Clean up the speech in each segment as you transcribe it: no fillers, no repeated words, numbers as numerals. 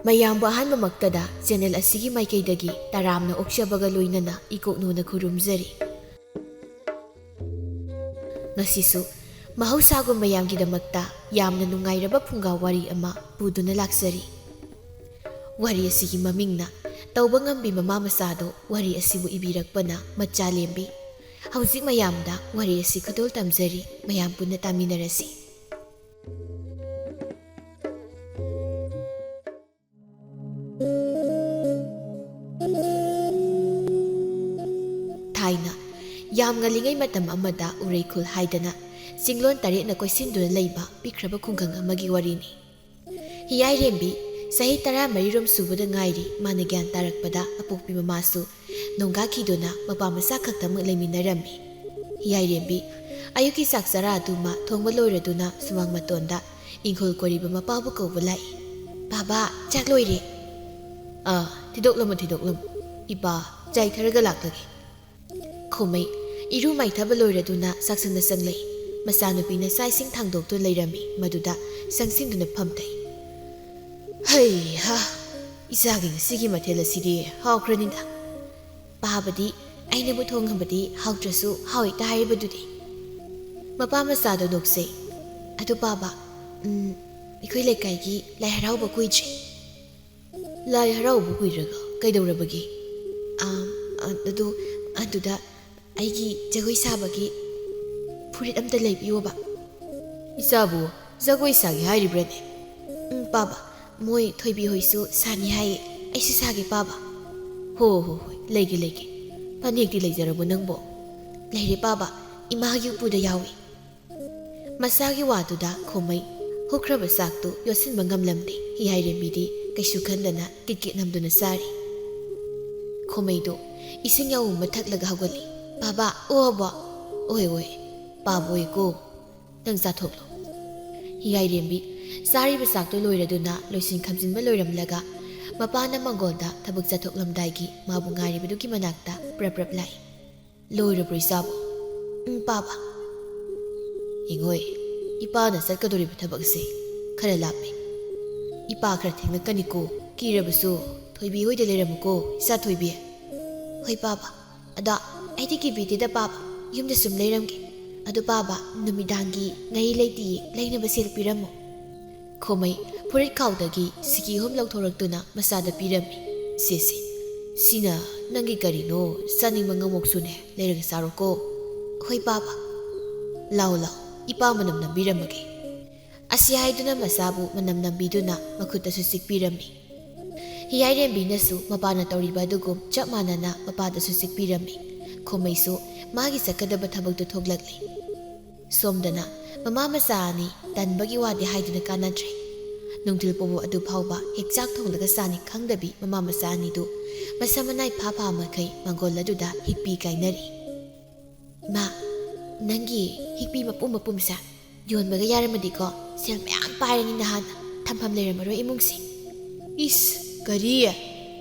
ꯃꯌꯥꯝꯕ ꯑꯍꯥꯟꯕꯃꯛꯇꯗ ꯆꯦꯅꯦꯜ ꯑꯁꯤꯒꯤ ꯃꯥꯏꯀꯩꯗꯒꯤ ꯇꯔꯥꯝꯅ ꯑꯣꯛꯆꯕꯒ ꯂꯣꯏꯅꯅ ꯏꯀꯣꯛꯅꯨꯅ ꯈꯨꯔꯨꯝꯖꯔꯤ꯫ ꯉꯁꯤꯁꯨ ꯃꯍꯧꯁꯥꯒꯨꯝ ꯃꯌꯥꯝꯒꯤꯗꯃꯛꯇ ꯌꯥꯝꯅ ꯅꯨꯡꯉꯥꯏꯔꯕ ꯐꯨꯡꯒꯥ ꯋꯥꯔꯤ ꯑꯃ ꯄꯨꯗꯨꯅ ꯂꯥꯛꯆꯔꯤ꯫ ꯋꯥꯔꯤ ꯑꯁꯤꯒꯤ ꯃꯃꯤꯡꯅ ꯇꯧꯕ ꯉꯝꯕꯤ ꯃꯃꯥ ꯃꯆꯥꯗꯣ ꯋꯥꯔꯤ ꯑꯁꯤꯕꯨ ꯏꯕꯤꯔꯛꯄꯅ ꯃꯆꯥ ꯂꯦꯝꯕꯤ꯫ ꯍꯧꯖꯤꯛ ꯃꯌꯥꯝꯗ ꯋꯥꯔꯤ ꯑꯁꯤ ꯈꯨꯗꯣꯜ ꯇꯝꯖꯔꯤ, ꯃꯌꯥꯝ ꯄꯨꯟꯅ ꯇꯥꯃꯤꯟꯅꯔꯁꯤ꯫ ꯊꯥꯏꯅ ꯌꯥꯝ ꯉꯜꯂꯤꯉꯩ ꯃꯇꯝ ꯑꯃꯗ ꯎꯔꯩꯈꯨꯜ ꯍꯥꯏꯗꯅ ꯆꯤꯡꯂꯣꯟ ꯇꯔꯦꯠꯅ ꯀꯣꯏꯁꯤꯟꯗꯨꯅ ꯂꯩꯕ ꯄꯤꯛꯈ꯭ꯔꯕ ꯈꯨꯡꯒꯪ ꯑꯃꯒꯤ ꯋꯥꯔꯤꯅꯤ꯫ ꯍꯤꯌꯥꯏꯔꯦꯝꯕꯤ ꯆꯍꯤ 14 ꯁꯨꯕꯗ ꯉꯥꯏꯔꯤ ꯃꯥꯅ ꯒ꯭ꯌꯥꯟ ꯇꯥꯔꯛꯄꯗ ꯑꯄꯣꯛꯄꯤ ꯃꯃꯥꯁꯨ ꯅꯣꯡꯒꯥꯈꯤꯗꯨꯅ ꯃꯄꯥ ꯃꯆꯥ ꯈꯛꯇꯃꯛ ꯂꯩꯃꯤꯟꯅꯔꯝꯃꯤ꯫ ꯍꯤꯌꯥꯏꯔꯦꯝꯕꯤ ꯑꯌꯨꯛꯀꯤ ꯆꯥꯛ ꯆꯔꯥ ꯑꯗꯨꯃ ꯊꯣꯡꯕ ꯂꯣꯏꯔꯗꯨꯅ ꯁꯨꯃꯥꯡ ꯃꯇꯣꯟꯗ ꯏꯪꯈꯣꯜ ꯀꯣꯏꯔꯤꯕ ꯃꯄꯥꯕꯨ ꯀꯧꯕ ꯂꯥꯛꯏ꯫ "ꯕꯥꯕꯥ, ꯆꯥꯛ ꯂꯣꯏꯔꯦ." "ꯊꯤꯗꯣꯛꯂꯝꯃꯨ, ꯏꯄꯥ ꯆꯥꯏꯊꯔꯒ ꯂꯥꯛꯂꯒꯦ." ꯈꯣꯃꯩ ꯏꯔꯨ ꯃꯥꯏꯊꯕ ꯂꯣꯏꯔꯗꯨꯅ ꯆꯥꯛꯁꯪꯗ ꯆꯪꯂꯛꯏ꯫ ꯃꯆꯥꯅꯨꯄꯤꯅ ꯆꯥꯛ ꯏꯁꯤꯡ ꯊꯥꯡꯗꯣꯛꯇꯨꯅ ꯂꯩꯔꯝꯃꯤ, ꯃꯗꯨꯗ ꯆꯪꯁꯤꯟꯗꯨꯅ ꯐꯝꯊꯩ꯫ "ꯍꯩꯍꯥ, ꯏꯆꯥꯒꯤ ꯉꯁꯤꯒꯤ ꯃꯊꯦꯜ ꯑꯁꯤꯗꯤ ꯍꯥꯎꯈ꯭ꯔꯅꯤꯗ꯫ ꯄꯥꯕꯗꯤ ꯑꯩꯅꯕꯨ ꯊꯣꯡꯉꯕꯗꯤ ꯍꯥꯎꯇ꯭ꯔꯁꯨ ꯍꯥꯎꯏꯇ ꯍꯥꯏꯔꯤꯕꯗꯨꯗꯤ." ꯃꯄꯥ ꯃꯆꯥꯗꯣ ꯅꯣꯛꯆꯩ꯫ "ꯑꯗꯨ ꯄꯥꯕ, ꯑꯩꯈꯣꯏ ꯂꯩꯀꯥꯏꯒꯤ ꯂꯥꯏ ꯍꯔꯥꯎꯕ ꯀꯨꯏꯗ꯭ꯔꯦ." "ꯂꯥꯏ ꯍꯔꯥꯎꯕ ꯀꯨꯏꯔꯒ ꯀꯩꯗꯧꯔꯕꯒꯦ?" "ꯑꯗꯨꯗ ꯑꯩꯒꯤ ꯖꯒꯣꯏ ꯁꯥꯕꯒꯤ ꯐꯨꯔꯤꯠ ꯑꯝꯇ ꯂꯩꯕꯤꯌꯣꯕ." "ꯏꯆꯥꯕꯨ ꯖꯒꯣꯏ ꯁꯥꯒꯦ ꯍꯥꯏꯔꯤꯕ꯭ꯔꯅꯦ?" "ꯄꯥꯕ, ꯃꯣꯏ ꯊꯣꯏꯕꯤ ꯍꯣꯏꯁꯨ ꯁꯥꯅꯤ ꯍꯥꯏꯌꯦ, ꯑꯩꯁꯨ ꯁꯥꯒꯦ ꯄꯥꯕ." ꯍꯣꯏ, ꯂꯩꯒꯦ. ꯐꯅꯦꯛꯇꯤ ꯂꯩꯖꯔꯕꯣ ꯅꯪꯕꯣ?" "ꯂꯩꯔꯦ ꯄꯥꯕ, ꯏꯃꯥꯒꯤ ꯎꯄꯨꯗ ꯌꯥꯎꯏ." ꯃꯆꯥꯒꯤ ꯋꯥꯗꯨꯗ ꯈꯣꯃꯩ ꯍꯨꯛꯈ꯭ꯔꯕ ꯆꯥꯛꯇꯨ ꯌꯣꯠꯁꯤꯟꯕ ꯉꯝꯂꯝꯗꯦ꯫ ꯍꯤꯌꯥꯏꯔꯦꯝꯕꯤꯗꯤ ꯀꯩꯁꯨ ꯈꯟꯗꯅ ꯀꯤꯠ ꯅꯝꯗꯨꯅ ꯆꯥꯔꯤ꯫ ꯈꯣꯃꯩꯗꯣ ꯏꯁꯤꯡ ꯌꯥꯎꯕ ꯊꯛꯂꯒ ꯍꯧꯒꯠꯂꯤ꯫ "ꯕꯥꯕꯥ, ꯑꯣꯑꯕꯣ?" "ꯑꯣꯏ, ꯄꯥꯕ ꯑꯣꯏꯀꯣ, ꯅꯪ ꯆꯥꯊꯣꯛꯂꯣ." ꯍꯤꯌꯥꯏꯔꯦꯝꯕꯤ ꯆꯥꯔꯤꯕ ꯆꯥꯛꯇꯨ ꯂꯣꯏꯔꯗꯨꯅ ꯂꯣꯏꯁꯤꯟ ꯈꯝꯖꯤꯟꯕ ꯂꯣꯏꯔꯝꯂꯒ ꯃꯄꯥꯅ ꯃꯪꯒꯣꯜꯗ ꯊꯕꯛ ꯆꯠꯊꯣꯛꯂꯝꯗꯥꯏꯒꯤ ꯃꯥꯕꯨ ꯉꯥꯏꯔꯤꯕꯗꯨꯒꯤ ꯃꯅꯥꯛꯇ ꯄ꯭ꯔꯞ ꯂꯥꯛꯏ꯫ "ꯂꯣꯏꯔꯕ꯭ꯔꯣ ꯏꯆꯥꯕꯣ?" "ꯄꯥꯕ." "ꯏꯉꯣꯏ, ꯏꯄꯥꯅ ꯆꯠꯀꯗꯧꯔꯤꯕ ꯊꯕꯛꯁꯦ ꯈꯔ ꯂꯥꯞꯄꯦ. ꯏꯄꯥ ꯈꯔ ꯊꯦꯡꯂꯛꯀꯅꯤꯀꯣ, ꯀꯤꯔꯕꯁꯨ ꯊꯣꯏꯕꯤ ꯍꯣꯏꯗ ꯂꯩꯔꯝꯃꯨꯀꯣ ꯏꯆꯥ ꯊꯣꯏꯕꯤ." "ꯍꯣꯏ ꯄꯥꯕ, ꯑꯗ ꯑꯩꯗꯤ ꯀꯤꯕꯤꯗꯦꯗ ꯄꯥꯕ, ꯌꯨꯝꯗ ꯁꯨꯝ ꯂꯩꯔꯝꯒꯦ. ꯑꯗꯨ ꯄꯥꯕ, ꯅꯨꯃꯤꯗꯥꯡꯒꯤ ꯉꯥꯔꯤ ꯂꯩꯇꯤꯌꯦ, ꯂꯩꯅꯕ ꯁꯦꯜ ꯄꯤꯔꯝꯃꯣ." ꯈꯣꯃꯩ ꯐꯨꯔꯤꯠ ꯈꯥꯎꯗꯒꯤ ꯁꯤꯀꯤ ꯑꯍꯨꯝ ꯂꯧꯊꯣꯔꯛꯇꯨꯅ ꯃꯆꯥꯗ ꯄꯤꯔꯝꯃꯤ꯫ "ꯁꯦ, ꯁꯤꯅ ꯅꯪꯒꯤ ꯀꯔꯤꯅꯣ, ꯆꯥꯅꯤꯡꯕ ꯉꯃꯣꯛꯁꯨꯅꯦ, ꯂꯩꯔꯒ ꯆꯥꯔꯣꯀꯣ." "ꯍꯣꯏ ꯄꯥꯕ." ꯂꯥꯎ, ꯏꯄꯥ ꯃꯅꯝ ꯅꯝꯕꯤꯔꯝꯃꯒꯦ." ꯑꯁꯤ ꯍꯥꯏꯗꯨꯅ ꯃꯆꯥꯕꯨ ꯃꯅꯝ ꯅꯝꯕꯤꯗꯨꯅ ꯃꯈꯨꯠꯇꯁꯨ ꯆꯤꯛꯄꯤꯔꯝꯃꯤ꯫ ꯍꯤꯌꯥꯏꯔꯦꯝꯕꯤꯅꯁꯨ ꯃꯄꯥꯅ ꯇꯧꯔꯤꯕ ꯑꯗꯨꯒꯨꯝ ꯆꯞ ꯃꯥꯟꯅꯅ ꯃꯄꯥꯗꯁꯨ ꯆꯤꯛꯄꯤꯔꯝꯃꯤ꯫ ꯈꯣꯃꯩꯁꯨ ꯃꯥꯒꯤ ꯆꯠꯀꯗꯕ ꯊꯕꯛꯇꯨ ꯊꯣꯛꯂꯛꯂꯤ꯫ ꯁꯣꯝꯗꯅ ꯃꯃꯥ ꯃꯆꯥ ꯑꯅꯤ ꯇꯟꯕꯒꯤ ꯋꯥꯗꯤ ꯍꯥꯏꯗꯨꯅ ꯀꯥꯟꯅꯗ꯭ꯔꯦ꯫ ꯅꯨꯡꯊꯤꯜ ꯄꯣꯕꯣ ꯑꯗꯨ ꯐꯥꯎꯕ ꯍꯦꯛ ꯆꯥꯛ ꯊꯣꯡꯂꯒ ꯆꯥꯅꯤ ꯈꯪꯗꯕꯤ ꯃꯃꯥ ꯃꯆꯥ ꯑꯅꯤꯗꯨ ꯃꯁꯝ ꯃꯅꯥꯏ ꯐꯥ ꯃꯈꯩ ꯃꯪꯒꯣꯜ ꯑꯗꯨꯗ ꯍꯤꯛꯄꯤ ꯀꯥꯏꯅꯔꯤ꯫ "ꯏꯃꯥ, ꯅꯪꯒꯤ ꯍꯤꯛꯄꯤ ꯃꯄꯨꯝꯁꯦ ꯌꯣꯟꯕꯒ ꯌꯥꯔꯝꯃꯗꯤꯀꯣ, ꯁꯦꯜ ꯃꯌꯥꯝ ꯄꯥꯏꯔꯅꯤ ꯅꯍꯥꯟꯅ, ꯊꯝꯐꯝ ꯂꯩꯔꯝꯃꯔꯣꯏ ꯏꯃꯨꯡꯁꯤ." "ꯏꯁ, ꯀꯔꯤ?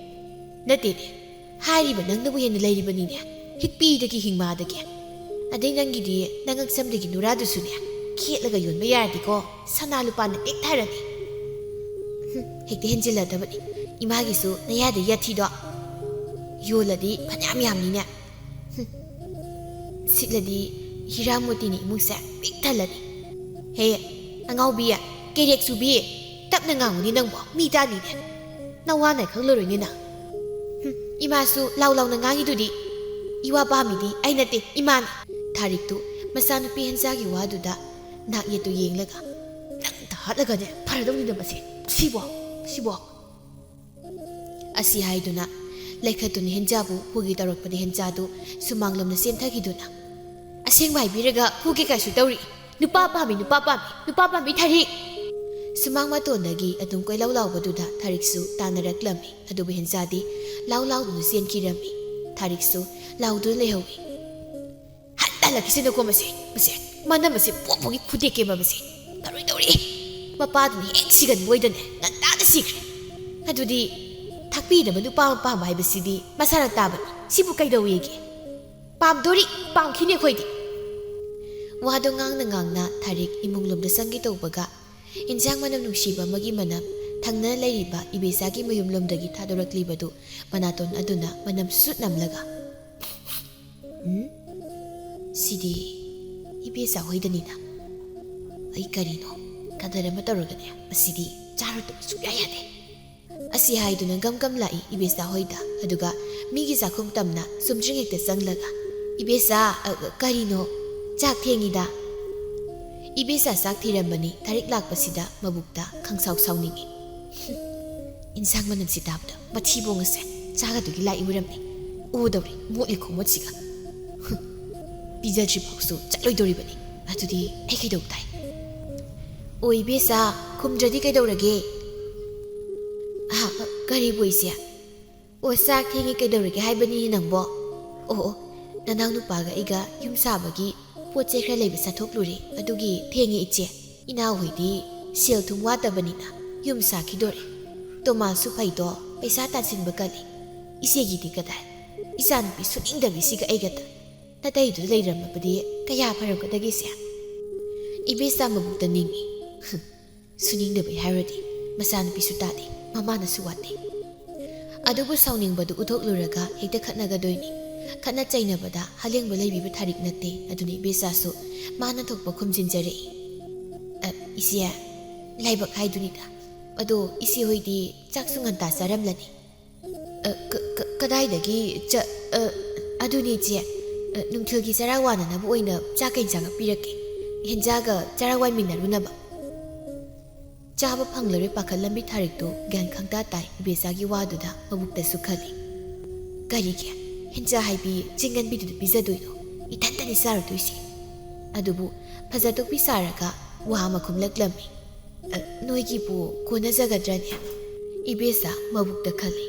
ꯅꯠꯇꯦꯅꯦ, ꯍꯥꯏꯔꯤꯕ ꯅꯪꯅꯕꯨ ꯍꯦꯟꯅ ꯂꯩꯔꯤꯕꯅꯤꯅꯦ, ꯍꯤꯛꯄꯤꯗꯒꯤ ꯍꯤꯡꯃꯥꯗꯒꯤ. ꯑꯗꯩ ꯅꯪꯒꯤꯗꯤ ꯅꯉꯛꯁꯝꯗꯒꯤ ꯅꯨꯔꯥꯗꯨꯁꯨꯅꯦ, ꯈꯦꯠꯂꯒ ꯌꯣꯟꯕ ꯌꯥꯔꯗꯤꯀꯣ, ꯁꯅꯥ ꯂꯨꯄꯥꯅ ꯇꯦꯛꯊꯔꯅꯤ." "ꯍꯦꯛꯇ ꯍꯦꯟꯖꯤꯜꯂꯗꯕꯅꯤ, ꯏꯃꯥꯒꯤꯁꯨ ꯅꯌꯥꯗ ꯌꯥꯊꯤꯗꯣ ꯌꯣꯜꯂꯗꯤ ꯐꯅꯌꯥꯝ ꯌꯥꯝꯅꯤꯅꯦ. ꯁꯤꯠꯂꯗꯤ ꯍꯤꯔꯥ ꯃꯣꯇꯤꯅꯤ ꯏꯃꯨꯡꯁꯦ ꯄꯤꯛ ꯊꯜꯂꯅꯤ." "ꯍꯦ, ꯑꯉꯥꯎꯕꯤ, ꯀꯦꯔꯦꯛ ꯆꯨꯕꯤ, ꯇꯞꯅ ꯉꯥꯡꯉꯨꯅꯤ ꯅꯪꯕꯣ, ꯃꯤ ꯇꯥꯅꯤꯅꯦ. ꯅꯋꯥꯅ ꯈꯪꯂꯔꯣꯏꯅꯦ ꯅꯪ." "ꯏꯃꯥꯁꯨ ꯂꯥꯎꯅ ꯉꯥꯡꯉꯤꯗꯨꯗꯤ." "ꯏꯋꯥ ꯄꯥꯝꯃꯤꯗꯤ ꯑꯩ ꯅꯠꯇꯦ, ꯏꯃꯥꯅꯤ." ꯊꯥꯔꯤꯛꯇꯨ ꯃꯆꯥꯅꯨꯄꯤ ꯍꯦꯟꯖꯥꯒꯤ ꯋꯥꯗꯨꯗ ꯅꯥꯛ ꯌꯦꯠꯇꯨ ꯌꯦꯡꯂꯒ, "ꯅꯪꯇ ꯍꯥꯠꯂꯒꯅꯦ ꯐꯔꯗꯧꯅꯤꯅ ꯃꯁꯤ, ꯁꯤꯕꯣ." ꯑꯁꯤ ꯍꯥꯏꯗꯨꯅ ꯂꯩꯈꯠꯇꯨꯅ ꯍꯦꯟꯖꯥꯕꯨ ꯐꯨꯒꯦ ꯇꯧꯔꯛꯄꯗ ꯍꯦꯟꯖꯥꯗꯨ ꯁꯨꯃꯥꯡꯂꯣꯝꯗ ꯆꯦꯟꯊꯈꯤꯗꯨꯅ, "ꯑꯁꯦꯡꯕ ꯍꯥꯏꯕꯤꯔꯒ ꯐꯨꯒꯦ ꯀꯥꯏꯁꯨ ꯇꯧꯔꯤ. ꯅꯨꯄꯥ ꯄꯥꯝꯃꯤ ꯊꯥꯔꯤꯛ." ꯁꯨꯃꯥꯡ ꯃꯇꯣꯟꯗꯒꯤ ꯑꯗꯨꯝ ꯀꯣꯏꯂꯥꯎ ꯂꯥꯎꯕꯗꯨꯗ ꯊꯥꯔꯤꯛꯁꯨ ꯇꯥꯅꯔꯛꯂꯝꯃꯤ꯫ ꯑꯗꯨꯕꯨ ꯍꯦꯟꯖꯥꯗꯤ ꯂꯥꯎꯗꯨꯅ ꯆꯦꯟꯈꯤꯔꯝꯃꯤ꯫ ꯊꯥꯔꯤꯛꯁꯨ ꯂꯥꯎꯗꯨꯅ ꯂꯩꯍꯧꯏ꯫ "ꯍꯜꯂꯛꯈꯤꯁꯤꯅꯀꯣ ꯃꯁꯦ, ꯃꯅꯝ ꯑꯁꯤ ꯄꯣꯛꯄꯒꯤ ꯐꯨꯗꯦꯛꯀꯦꯕ ꯃꯁꯦ, ꯇꯧꯔꯤ. ꯃꯄꯥꯗꯨꯅ ꯍꯦꯛ ꯁꯤꯒꯟꯕ ꯑꯣꯏꯗꯅꯦ ꯉꯟꯇꯥꯅ ꯁꯤꯈ꯭ꯔꯦ. ꯑꯗꯨꯗꯤ ꯊꯥꯛꯄꯤꯅꯕ ꯅꯨꯄꯥ ꯑꯃ ꯄꯥꯝꯕ ꯍꯥꯏꯕꯁꯤꯗꯤ ꯃꯁꯥꯅ ꯇꯥꯕꯅꯤ. ꯁꯤꯕꯨ ꯀꯩꯗꯧꯋꯦꯒꯦ? ꯄꯥꯝꯗꯣꯔꯤ, ꯄꯥꯝꯈꯤꯅꯤ ꯑꯩꯈꯣꯏꯗꯤ." ꯋꯥꯗꯣ ꯉꯥꯡꯅ ꯊꯥꯔꯤꯛ ꯏꯃꯨꯡꯂꯣꯝꯗ ꯆꯪꯒꯦ ꯇꯧꯕꯒ ꯏꯟꯖꯥꯡ ꯃꯅꯝ ꯅꯨꯡꯁꯤꯕ ꯑꯃꯒꯤ ꯃꯅꯝ ꯊꯪꯅ ꯂꯩꯔꯤꯕ ꯏꯕꯦꯆꯥꯒꯤ ꯃꯌꯨꯝꯂꯣꯝꯗꯒꯤ ꯊꯥꯗꯣꯔꯛꯂꯤꯕꯗꯨ ꯃꯅꯥꯇꯣꯟ ꯑꯗꯨꯅ ꯃꯅꯝ ꯁꯨꯠ ꯅꯝꯂꯒ ꯁꯤꯗꯤ ꯏꯕꯦꯆꯥ ꯍꯣꯏꯗꯅꯤꯅ ꯑꯩ ꯀꯔꯤꯅꯣ ꯀꯗꯔ ꯑꯃ ꯇꯧꯔꯒꯅꯦ ꯃꯁꯤꯗꯤ ꯆꯥꯔꯨꯗꯕ ꯁꯨꯛꯌꯥ ꯌꯥꯗꯦ ꯑꯁꯤ ꯍꯥꯏꯗꯨꯅ ꯒꯝ ꯂꯥꯛꯏ ꯏꯕꯦꯆꯥ ꯍꯣꯏꯗ ꯑꯗꯨꯒ ꯃꯤꯒꯤ ꯆꯥꯛꯈꯨꯝ ꯇꯝꯅ ꯁꯨꯝꯗ꯭ꯔꯤꯉꯩꯗ ꯆꯪꯂꯒ ꯏꯕꯦꯆꯥ ꯀꯔꯤꯅꯣ ꯆꯥꯛ ꯊꯦꯡꯉꯤꯗ 이베사 싹 ꯊꯤꯔꯝꯕꯅꯤ ꯊꯥꯔꯤꯛ ꯂꯥꯛꯄꯁꯤꯗ ꯃꯕꯨꯛꯇ ꯈꯪꯁꯥꯎ ꯁꯥꯎꯅꯤꯡꯉꯤ ꯏꯟꯁꯥꯡ ꯃꯅꯝꯁꯤ ꯇꯥꯕꯗ ꯃꯊꯤꯕꯣꯡ ꯑꯁꯦ ꯆꯥꯒꯗꯨꯒꯤ ꯂꯥꯛꯏ ꯑꯣꯏꯔꯝꯅꯤ ꯎꯗꯧꯔꯤ ꯃꯣꯠꯂꯤ ꯈꯣꯡꯃꯣꯠꯁꯤꯒ ꯄꯤꯖꯗ꯭ꯔꯤ ꯐꯥꯎꯁꯨ ꯆꯠꯂꯣꯏꯗꯧꯔꯤꯕꯅꯤ ꯑꯗꯨꯗꯤ ꯑꯩ ꯀꯩꯗꯧ ꯇꯥꯏ ꯑꯣ ꯏꯕꯦꯆꯥ ꯈꯨꯝꯗ꯭ꯔꯗꯤ ꯀꯩꯗꯧꯔꯒꯦ ꯀꯔꯤꯕꯨ ꯏꯆꯦ ꯑꯣ ꯆꯥꯛ ꯊꯦꯡꯉꯤ ꯀꯩꯗꯧꯔꯒꯦ ꯍꯥꯏꯕꯅꯤꯅꯦ ꯅꯪꯕꯣ ꯑꯣ ꯅꯅꯥꯎ ꯅꯨꯄꯥꯒ ꯑꯩꯒ ꯌꯨꯝ ꯁꯥꯕꯒꯤ ꯄꯣꯠ ꯆꯩ ꯈꯔ ꯂꯩꯕ ꯆꯠꯊꯣꯛꯂꯨꯔꯦ ꯑꯗꯨꯒꯤ ꯊꯦꯡꯉꯤ ꯏꯆꯦ ꯏꯅꯥꯎ ꯍꯣꯏꯗꯤ ꯁꯦꯜ ꯊꯨꯝ ꯋꯥꯠꯇꯕꯅꯤꯅ ꯌꯨꯝ ꯁꯥꯈꯤꯗꯣꯔꯦ ꯇꯣꯃꯥꯁꯨ ꯐꯩꯗꯣ ꯄꯩꯁꯥ ꯇꯥꯟꯁꯤꯟꯕ ꯀꯜꯂꯤ ꯏꯆꯦꯒꯤꯗꯤ ꯀꯗꯥꯏ ꯏꯆꯥꯅꯨꯄꯤ ꯁꯨꯅꯤꯡꯗꯕꯤꯁꯤꯒ ꯑꯩꯒꯗ ꯅꯇꯩꯗꯨꯗ ꯂꯩꯔꯝꯃꯕꯗꯤ ꯀꯌꯥ ꯐꯔꯝꯒꯗꯒꯦꯁꯦ 이베사 ꯃꯕꯨꯛꯇ ꯅꯤꯡꯉꯤ ꯁꯨꯅꯤꯡꯗꯕꯩ ꯍꯥꯏꯔꯗꯤ ꯃꯆꯥꯅꯨꯄꯤꯁꯨ ꯇꯥꯗꯦ ꯃꯃꯥꯅꯁꯨ ꯋꯥꯠꯇꯦ ꯑꯗꯨꯕꯨ ꯁꯥꯎꯅꯤꯡꯕꯗꯨ ꯎꯠꯊꯣꯛꯂꯨꯔꯒ ꯍꯦꯛꯇ ꯈꯠꯅꯒꯗꯣꯏꯅꯤ ꯈꯠꯅ ꯆꯩꯅꯕꯗ ꯍꯂꯦꯡꯕ ꯂꯩꯕꯤꯕ ꯊꯥꯔꯤꯛ ꯅꯠꯇꯦ ꯑꯗꯨꯅ 이베사ꯁꯨ ꯃꯥꯅ ꯊꯣꯛꯄ ꯈꯨꯝꯖꯤꯟꯖꯔꯛꯏ 이ꯆꯦ ꯂꯥꯏꯕꯛ ꯍꯥꯏꯗꯨꯅꯤꯗ ꯑꯗꯣ ꯏꯆꯦ ꯍꯣꯏꯗꯤ ꯆꯥꯛꯁꯨ ꯉꯟꯇꯥ ꯆꯥꯔꯝꯂꯅꯤ ꯀꯗꯥꯏꯗꯒꯤ ꯑꯗꯨꯅꯤ ꯏꯆꯦ ꯅꯨꯡꯊꯤꯜꯒꯤ ꯆꯔꯥ ꯋꯥꯅꯅꯕ ꯑꯣꯏꯅ ꯆꯥꯛ ꯏꯟꯖꯥꯡꯒ ꯄꯤꯔꯛꯀꯦ ꯍꯦꯟꯖꯥꯒ ꯆꯔꯥ ꯋꯥꯟꯃꯤꯟꯅꯔꯨꯅꯕ ꯆꯥꯕ ꯐꯪꯂꯔꯣꯏ ꯄꯥꯈꯠꯂꯝꯕꯤ ꯊꯥꯔꯤꯛꯇꯨ ꯒ꯭ꯌꯥꯟ ꯈꯪꯇꯥ ꯇꯥꯏ 이베사ꯒꯤ ꯋꯥꯗꯨꯗ ꯃꯕꯨꯛꯇꯁꯨ ꯈꯜꯂꯤ ꯀꯔꯤꯒꯤ ꯍꯦꯟꯖꯥ ꯍꯥꯏꯕꯤ ꯆꯤꯡꯒꯟꯕꯤꯗꯨꯗ ꯄꯤꯖꯗꯣꯏꯅꯣ ꯏꯊꯟꯇꯅꯤ ꯆꯥꯔꯨꯗꯣꯏꯁꯤ ꯑꯗꯨꯕꯨ ꯐꯖꯗꯣꯛꯄꯤ ꯁꯥꯔꯒ ꯋꯥ ꯑꯃ ꯈꯨꯝꯂꯛꯂꯝꯃꯤ ꯅꯣꯏꯒꯤꯕꯨ ꯀꯣꯟꯅꯖꯒꯗ꯭ꯔꯅꯦ 이베사 ꯃꯕꯨꯛꯇ ꯈꯜꯂꯤ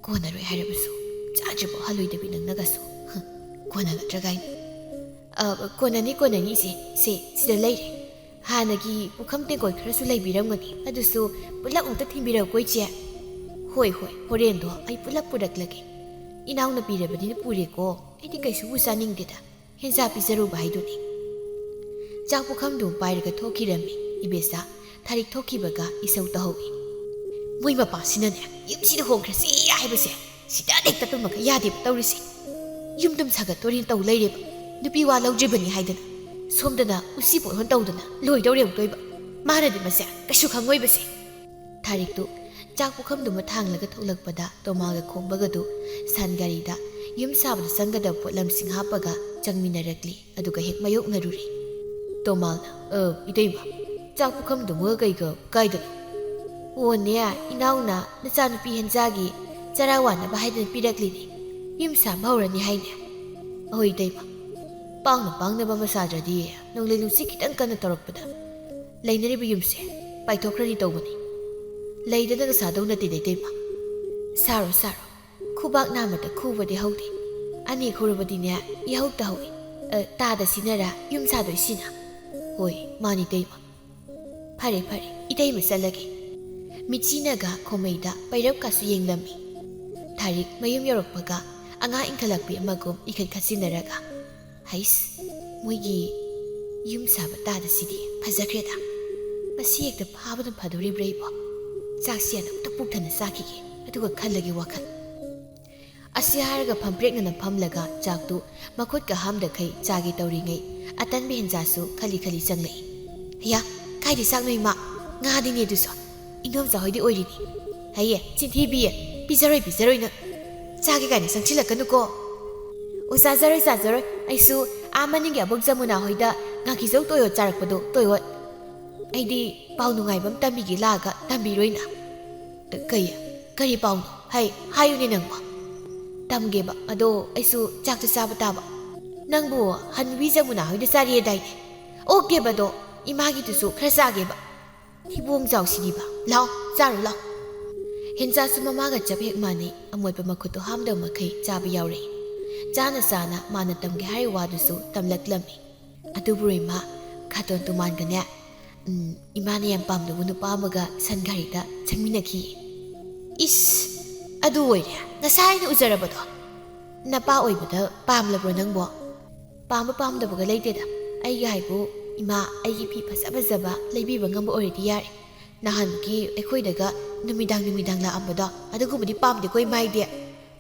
ꯀꯣꯟꯅꯔꯣꯏ ꯍꯥꯏꯔꯕꯁꯨ ꯆꯥꯗ꯭ꯔꯤꯐꯥꯎ ꯍꯜꯂꯣꯏꯗꯕꯤ ꯅꯪꯅꯒꯁꯨ ꯀꯣꯟꯅꯒꯗ꯭ꯔꯒꯥꯏꯅ ꯀꯣꯟꯅꯅꯤ ꯏꯆꯦ ꯁꯤꯗ ꯂꯩꯔꯦ ꯍꯥꯟꯅꯒꯤ ꯄꯨꯈꯝ ꯇꯦꯡꯀꯣꯏ ꯈꯔꯁꯨ ꯂꯩꯕꯤꯔꯝꯒꯅꯤ ꯑꯗꯨꯁꯨ ꯄꯨꯂꯞ ꯑꯝꯇ ꯊꯤꯟꯕꯤꯔꯛꯎꯀꯣ ꯏꯆꯦ ꯍꯣꯏ ꯍꯣꯔꯦꯟꯗꯣ ꯑꯩ ꯄꯨꯂꯞ ꯄꯨꯔꯛꯂꯒꯦ ꯏꯅꯥꯎꯅ ꯄꯤꯔꯕꯅꯤꯅ ꯄꯨꯔꯦꯀꯣ ꯑꯩꯗꯤ ꯀꯩꯁꯨꯕꯨ ꯆꯥꯅꯤꯡꯗꯦꯗ ꯍꯦꯟꯖꯥ ꯄꯤꯖꯔꯨꯕ ꯍꯥꯏꯗꯨꯅꯤ ꯆꯥꯛ ꯄꯨꯈꯝꯗꯨ ꯄꯥꯏꯔꯒ ꯊꯣꯛꯈꯤꯔꯝꯃꯤ 이베사 ꯊꯥꯔꯤꯛ ꯊꯣꯛꯈꯤꯕꯒ ꯏꯁꯧ ꯇꯧꯍꯧꯏ ꯃꯣꯏ ꯃꯄꯥꯁꯤꯅꯅꯦ ꯌꯨꯝꯁꯤꯗ ꯍꯣꯡꯈ꯭ꯔꯁꯤ ꯍꯥꯏꯕꯁꯦ ꯁꯤꯗ ꯍꯦꯛꯇ ꯇꯨꯝꯃꯒ ꯌꯥꯗꯦꯕ ꯇꯧꯔꯤꯁꯦ ꯌꯨꯝꯗꯨꯝ ꯁꯥꯒꯠꯇꯣꯔꯤꯅ ꯇꯧ ꯂꯩꯔꯦꯕ ꯅꯨꯄꯤ ꯋꯥ ꯂꯧꯗ꯭ꯔꯤꯕꯅꯤ ꯍꯥꯏꯗꯅ ꯁꯣꯝꯗꯅ ꯎꯁꯤ ꯄꯣꯠꯍꯣꯟ ꯇꯧꯗꯅ ꯂꯣꯏꯗꯧꯔꯦꯕꯇꯣꯏꯕ ꯃꯥꯅꯗꯤ ꯃꯁꯦ ꯀꯩꯁꯨ ꯈꯪꯉꯣꯏꯕꯁꯦ ꯊꯥꯔꯤꯛꯇꯨ ꯆꯥꯛ ꯄꯨꯈꯝꯗꯨꯃ ꯊꯥꯡꯂꯒ ꯊꯣꯛꯂꯛꯄꯗ ꯇꯣꯃꯥꯒ ꯈꯣꯡꯕꯒꯗꯨ ꯁꯟ ꯒꯥꯔꯤꯗ ꯌꯨꯝ ꯁꯥꯕꯗ ꯆꯪꯒꯗꯕ ꯄꯣꯠꯂꯝꯁꯤꯡ ꯍꯥꯞꯄꯒ ꯆꯪꯃꯤꯟꯅꯔꯛꯂꯤ ꯑꯗꯨꯒ ꯍꯦꯛ ꯃꯥꯌꯣꯛꯅꯔꯨꯔꯤ ꯇꯣꯃꯥꯜꯅ 이ꯇꯩꯃ ꯆꯥꯛ ꯄꯨꯈꯝꯗꯨꯃꯒ ꯀꯩꯒ ꯀꯥꯏꯗꯅꯣ ꯑꯣꯅꯦ ꯏꯅꯥꯎꯅ ꯅꯆꯥꯅꯨꯄꯤ ꯍꯦꯟꯖꯥꯒꯤ ꯆꯔꯥ ꯋꯥꯅꯕ ꯍꯥꯏꯗꯅ ꯄꯤꯔꯛꯂꯤꯅꯤ ꯌꯨꯝ ꯁꯥꯕ ꯍꯧꯔꯅꯤ ꯍꯥꯏꯅꯦ ꯑꯍꯣꯏ ꯏꯇꯩꯃ ꯄꯥꯡꯅꯕ ꯃꯆꯥꯗ꯭ꯔꯗꯤ ꯅꯣꯡꯂꯩ ꯅꯨꯡꯁꯤꯠ ꯈꯤꯇꯪ ꯀꯟꯅ ꯇꯧꯔꯛꯄꯗ ꯂꯩꯅꯔꯤꯕ ꯌꯨꯝꯁꯦ ꯄꯥꯏꯊꯣꯛꯈ꯭ꯔꯅꯤ ꯇꯧꯕꯅꯤ ꯂꯩꯗꯅꯒ ꯁꯥꯗꯧ ꯅꯠꯇꯦꯗ ꯏꯇꯩꯃ ꯁꯥꯔꯣ ꯈꯨꯕꯥꯛ ꯅꯥꯝꯃꯗ ꯈꯨꯕꯗꯤ ꯍꯧꯗꯦ ꯑꯅꯤ ꯈꯨꯔꯕꯗꯤꯅꯦ ꯌꯥꯍꯧ ꯇꯍꯧꯏ ꯇꯥꯗ ꯁꯤꯅꯔꯥ ꯌꯨꯝ ꯁꯥꯗꯣꯏꯁꯤꯅ ꯍꯣꯏ ꯃꯥꯅꯤ 이ꯇꯩꯃ ꯐꯔꯦ 이ꯇꯩꯃ ꯆꯠꯂꯒꯦ ꯃꯤꯆꯤꯅꯒ ꯈꯣꯃꯩꯗ ꯄꯩꯔꯞꯀꯁꯨ ꯌꯦꯡꯂꯝꯃꯤ ꯊꯥꯔꯤꯛ ꯃꯌꯨꯝ ꯌꯧꯔꯛꯄꯒ ꯑꯉꯥꯡ ꯏꯟꯈꯠꯂꯛꯄꯤ ꯑꯃꯒꯨꯝ ꯏꯈꯠ ꯈꯠꯆꯤꯟꯅꯔꯒ ꯍꯩꯁ ꯃꯣꯏꯒꯤ ꯌꯨꯝ ꯁꯥꯕ ꯇꯥꯗꯁꯤꯗꯤ ꯐꯖꯈ꯭ꯔꯦꯗ ꯃꯁꯤ ꯍꯦꯛꯇ ꯐꯥꯕꯅ ꯐꯗꯣꯔꯤꯕ꯭ꯔꯥ ꯏꯕꯣ ꯆꯥꯛꯁꯤ ꯑꯃꯨꯛꯇ ꯄꯨꯛꯊꯟꯅ ꯆꯥꯈꯤꯒꯦ ꯑꯗꯨꯒ ꯈꯜꯂꯒꯦ ꯋꯥꯈꯜ ꯑꯁꯤ ꯍꯥꯏꯔꯒ ꯐꯝꯄ꯭ꯔꯦꯛꯅꯅ ꯐꯝꯂꯒ ꯆꯥꯛꯇꯨ ꯃꯈꯨꯠꯀ ꯍꯥꯝꯗꯈꯩ ꯆꯥꯒꯦ ꯇꯧꯔꯤꯉꯩ ꯑꯇꯟꯕꯤ ꯍꯦꯟꯖꯥꯁꯨ ꯈꯜꯂꯤ ꯆꯪꯂꯛꯏ ꯍꯌꯥ ꯀꯥꯏꯗꯤ ꯆꯥꯛꯅꯣ ꯏꯃꯥ ꯉꯥꯗꯤꯅꯦ ꯑꯗꯨꯁꯨ ꯏꯪꯗꯣꯝꯆꯥ ꯍꯣꯏꯗꯤ ꯑꯣꯏꯔꯤꯅꯤ ꯍꯩꯌꯦ ꯆꯤꯟꯊꯤꯕꯤꯌꯦ ꯄꯤꯖꯔꯣꯏ ꯅꯪ ꯆꯥꯒꯦ ꯀꯥꯏꯅ ꯆꯪꯁꯤꯜꯂꯛꯀꯅꯨꯀꯣ ꯑꯣ ꯆꯥꯖꯔꯣꯏ ꯑꯩꯁꯨ ꯃꯅꯤꯡꯒꯤ ꯑꯕꯣꯛ ꯖꯃꯨꯅꯥ ꯍꯣꯏꯗ ꯉꯥꯀꯤꯖꯧ ꯇꯣꯏꯌꯣꯠ ꯆꯥꯔꯛꯄꯗꯣ ꯇꯣꯏꯌꯣꯠ ꯑꯩꯗꯤ ꯄꯥꯎ ꯅꯨꯡꯉꯥꯏꯕ ꯑꯃ ꯇꯝꯕꯤꯒꯦ ꯂꯥꯛꯑꯒ ꯇꯝꯕꯤꯔꯣꯏꯅ ꯀꯔꯤ ꯄꯥꯎꯅꯣ ꯍꯥꯏꯌꯨꯅꯦ ꯅꯪꯕꯣ ꯇꯝꯒꯦꯕ ꯑꯗꯣ ꯑꯩꯁꯨ ꯆꯥꯛꯇꯨ ꯆꯥꯕ ꯇꯥꯕ ꯅꯪꯕꯨ ꯍꯟꯅꯨꯕꯤ ꯖꯃꯨꯅꯥ ꯍꯣꯏꯗ ꯆꯥꯔꯤꯌꯦꯗꯥꯏꯅꯦ ꯑꯣꯀꯦꯕꯗꯣ ꯏꯃꯥꯒꯤꯗꯨꯁꯨ ꯈꯔ ꯆꯥꯒꯦꯕ ꯊꯤꯕꯣꯡ ꯆꯥꯎꯁꯤꯗꯤꯕ ꯂꯥꯎ ꯆꯥꯔꯨ ꯂꯥꯎ ꯍꯦꯟꯖꯥꯁꯨ ꯃꯃꯥꯒ ꯆꯞ ꯍꯦꯛ ꯃꯥꯟꯅꯩ ꯑꯃꯣꯠꯄ ꯃꯈꯨꯠꯇꯣ ꯍꯥꯝꯗꯕ ꯃꯈꯩ ꯆꯥꯕ ꯌꯥꯎꯔꯛꯏ ꯆꯥꯅ ꯃꯥꯅ ꯇꯝꯒꯦ ꯍꯥꯏꯔꯤ ꯋꯥꯗꯨꯁꯨ ꯇꯝꯂꯛꯂꯝꯃꯤ ꯑꯗꯨꯕꯨ ꯏꯃꯥ ꯈꯥꯇꯣꯟ ꯇꯨꯃꯥꯟꯒꯅꯦ ꯏꯃꯥꯅ ꯌꯥꯝ ꯄꯥꯝꯗꯕ ꯅꯨꯄꯥ ꯑꯃꯒ ꯁꯟ ꯒꯥꯔꯤꯗ ꯆꯪꯃꯤꯟꯅꯈꯤꯌꯦ ꯏꯁ ꯑꯗꯨ ꯑꯣꯏꯔꯦ ꯉꯁꯥꯏꯅ ꯎꯖꯔꯕꯗꯣ ꯅꯄꯥ ꯑꯣꯏꯕꯗ ꯄꯥꯝꯂꯕ꯭ꯔꯣ ꯅꯪꯕꯣ ꯄꯥꯝꯗꯕꯒ ꯂꯩꯇꯦꯗ ꯑꯩꯒꯤ ꯍꯥꯏꯕꯨ ꯏꯃꯥ ꯑꯩꯒꯤ ꯐꯤ ꯐꯖꯕ ꯂꯩꯕꯤꯕ ꯉꯝꯕ ꯑꯣꯏꯔꯗꯤ ꯌꯥꯔꯦ ꯅꯍꯥꯟꯒꯤ ꯑꯩꯈꯣꯏꯗꯒ ꯅꯨꯃꯤꯗꯥꯡ ꯂꯥꯛꯑꯝꯕꯗꯣ ꯑꯗꯨꯒꯨꯝꯕꯗꯤ ꯄꯥꯝꯗꯦ ꯀꯣꯏ ꯃꯥꯏꯗꯤ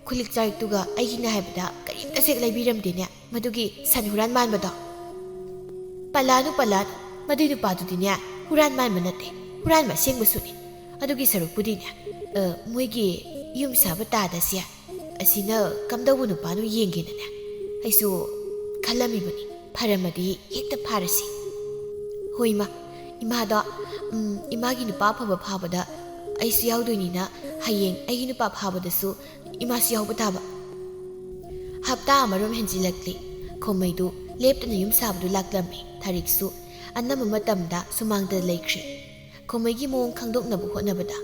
ꯈꯨꯂꯤꯛ ꯆꯥꯔꯤꯛꯇꯨꯒ ꯑꯩꯒꯤꯅ ꯍꯥꯏꯕꯗ ꯀꯔꯤꯝꯇ ꯁꯦꯛ ꯂꯩꯕꯤꯔꯝꯗꯦꯅꯦ ꯃꯗꯨꯒꯤ ꯁꯟ ꯍꯨꯔꯥꯟ ꯃꯥꯟꯕꯗꯣ ꯄꯜꯂꯥꯅꯨ ꯃꯗꯨꯏ ꯅꯨꯄꯥꯗꯨꯗꯤꯅꯦ ꯍꯨꯔꯥꯟ ꯃꯥꯟꯕ ꯅꯠꯇꯦ ꯍꯨꯔꯥꯟꯕ ꯑꯁꯦꯡꯕꯁꯨꯅꯤ ꯑꯗꯨꯒꯤ ꯁꯔꯨꯛꯄꯨꯗꯤꯅꯦ ꯃꯣꯏꯒꯤ ꯌꯨꯝ ꯁꯥꯕ ꯇꯥꯗꯁꯦ ꯑꯁꯤꯅ ꯀꯝꯗꯧꯕ ꯅꯨꯄꯥꯅꯣ ꯌꯦꯡꯒꯦꯅꯅꯦ ꯑꯩꯁꯨ ꯈꯜꯂꯝꯃꯤꯕꯅꯤ ꯐꯔꯝꯃꯗꯤ ꯍꯦꯛꯇ ꯐꯥꯔꯁꯤ ꯍꯣꯏ ꯏꯃꯥꯗꯣ ꯏꯃꯥꯒꯤ ꯅꯨꯄꯥ ꯑꯐꯕ ꯐꯥꯕꯗ ꯑꯩꯁꯨ ꯌꯥꯎꯗꯣꯏꯅꯤꯅ ꯍꯌꯦꯡ ꯑꯩꯒꯤ ꯅꯨꯄꯥ ꯐꯥꯕꯗꯁꯨ ꯏꯃꯥꯁꯨ ꯌꯥꯎꯕ ꯇꯥꯕ ꯍꯞꯇꯥ ꯑꯃꯔꯣꯝ ꯍꯦꯟꯖꯤꯜꯂꯛꯂꯤ ꯈꯣꯝꯃꯩꯗꯨ ꯂꯦꯞꯇꯅ ꯌꯨꯝ ꯁꯥꯕꯗꯨ ꯂꯥꯛꯂꯝꯃꯤ ꯊꯥꯔꯤꯛꯁꯨ ꯑꯅꯝꯕ ꯃꯇꯝꯗ ꯁꯨꯃꯥꯡꯗ ꯂꯩꯈ꯭ꯔꯦ ꯈꯣꯝꯃꯩꯒꯤ ꯃꯑꯣꯡ ꯈꯪꯗꯣꯛꯅꯕ ꯍꯣꯠꯅꯕꯗ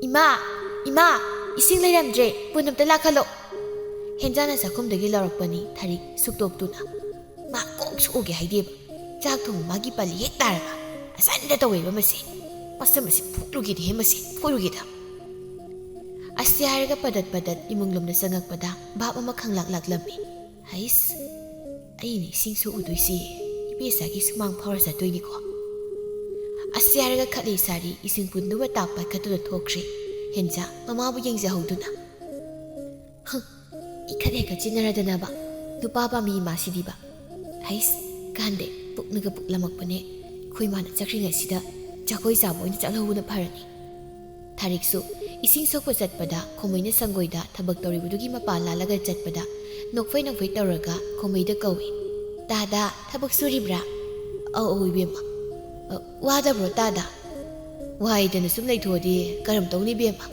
ꯏꯃꯥ ꯏꯁꯤꯡ ꯂꯩꯔꯝꯗ꯭ꯔꯦ ꯄꯨꯟ ꯑꯝꯇ ꯂꯥꯛꯍꯜꯂꯣ ꯍꯦꯟꯖꯥꯅ ꯆꯥꯛꯈꯨꯝꯗꯒꯤ ꯂꯥꯎꯔꯛꯄꯅꯤ ꯊꯥꯔꯤꯛ ꯁꯨꯛꯇꯣꯛꯇꯨꯅ ꯃꯥ ꯀꯣꯛ ꯁꯣꯛꯑꯒꯦ ꯍꯥꯏꯗꯦꯕ ꯆꯥꯛ ꯊꯣꯡꯕ ꯃꯥꯒꯤ ꯄꯜꯂꯤ ꯍꯦꯛ ꯇꯥꯔꯒ ꯑꯁꯥꯏꯅꯗ ꯇꯧꯋꯦꯕ ꯃꯁꯤ ꯃꯁꯝ ꯑꯁꯤ ꯐꯨꯛꯂꯨꯒꯦꯗꯤ ꯃꯁꯤ ꯐꯣꯏꯔꯨꯒꯦꯗ ꯑꯁꯤ ꯍꯥꯏꯔꯒ ꯄꯗꯠ ꯏꯃꯨꯡ ꯂꯣꯝꯗ ꯆꯪꯉꯛꯄꯗ ꯚꯥꯞ ꯑꯃ ꯈꯪꯂꯛꯂꯝꯃꯤ ꯍꯩꯁ ꯑꯩꯅ ꯏꯁꯤꯡ ꯁꯣꯛꯎꯗꯣꯏꯁꯤ ꯏꯕꯦꯆꯥꯒꯤ ꯁꯨꯃꯥꯡ ꯐꯥꯎꯔ ꯆꯠꯇꯣꯏꯅꯤꯀꯣ ꯑꯁꯤ ꯍꯥꯏꯔꯒ ꯈꯠꯂꯤ ꯁꯥꯔꯤ ꯏꯁꯤꯡ ꯄꯨꯟꯗꯨꯕ ꯇꯥꯛ ꯄꯥꯏꯈꯠꯇꯨꯅ ꯊꯣꯛꯈ꯭ꯔꯤ ꯍꯦꯟꯖꯥ ꯃꯃꯥꯕꯨ ꯌꯦꯡꯖꯍꯧꯗꯨꯅ ꯏꯈꯠ ꯍꯦꯛꯀꯠ ꯆꯤꯟꯅꯔꯗꯅꯕ ꯅꯨꯄꯥ ꯄꯥꯝꯃꯤ ꯏꯃꯥꯁꯤꯗꯤꯕ ꯍꯩꯁ ꯀꯥꯟꯗꯦ ꯄꯨꯛꯅꯒ ꯄꯨꯛꯂꯝꯃꯛꯄꯅꯦ ꯑꯩꯈꯣꯏ ꯃꯥꯅ ꯆꯠꯈ꯭ꯔꯤꯉꯩꯁꯤꯗ ꯆꯥꯛꯈꯣꯏ ꯆꯥꯕ ꯑꯣꯏꯅ ꯆꯠꯍꯧꯕꯅ ꯐꯔꯅꯤ ꯊꯥꯔꯤꯛꯁꯨ ꯏꯁꯤꯡ ꯁꯣꯛꯄ ꯆꯠꯄꯗ ꯈꯣꯝꯃꯩꯅ ꯁꯪꯒꯣꯏꯗ ꯊꯕꯛ ꯇꯧꯔꯤꯕꯗꯨꯒꯤ ꯃꯄꯥ ꯂꯥꯜꯂꯒꯆꯠꯄꯗ ꯅꯣꯛꯐꯩ ꯇꯧꯔꯒ ꯈꯣꯝꯃꯩꯗ ꯀꯧꯏ ꯇꯥꯗ ꯊꯕꯛ ꯁꯨꯔꯤꯕ꯭ꯔꯥ ꯑꯧ ꯏꯕꯦꯝꯃ ꯋꯥꯗꯕ꯭ꯔꯣ ꯇꯥꯗ ꯋꯥꯏꯗꯅ ꯁꯨꯝ ꯂꯩꯊꯣꯛꯑꯗꯤ ꯀꯔꯝ ꯇꯧꯅꯤ ꯏꯕꯦꯝꯃ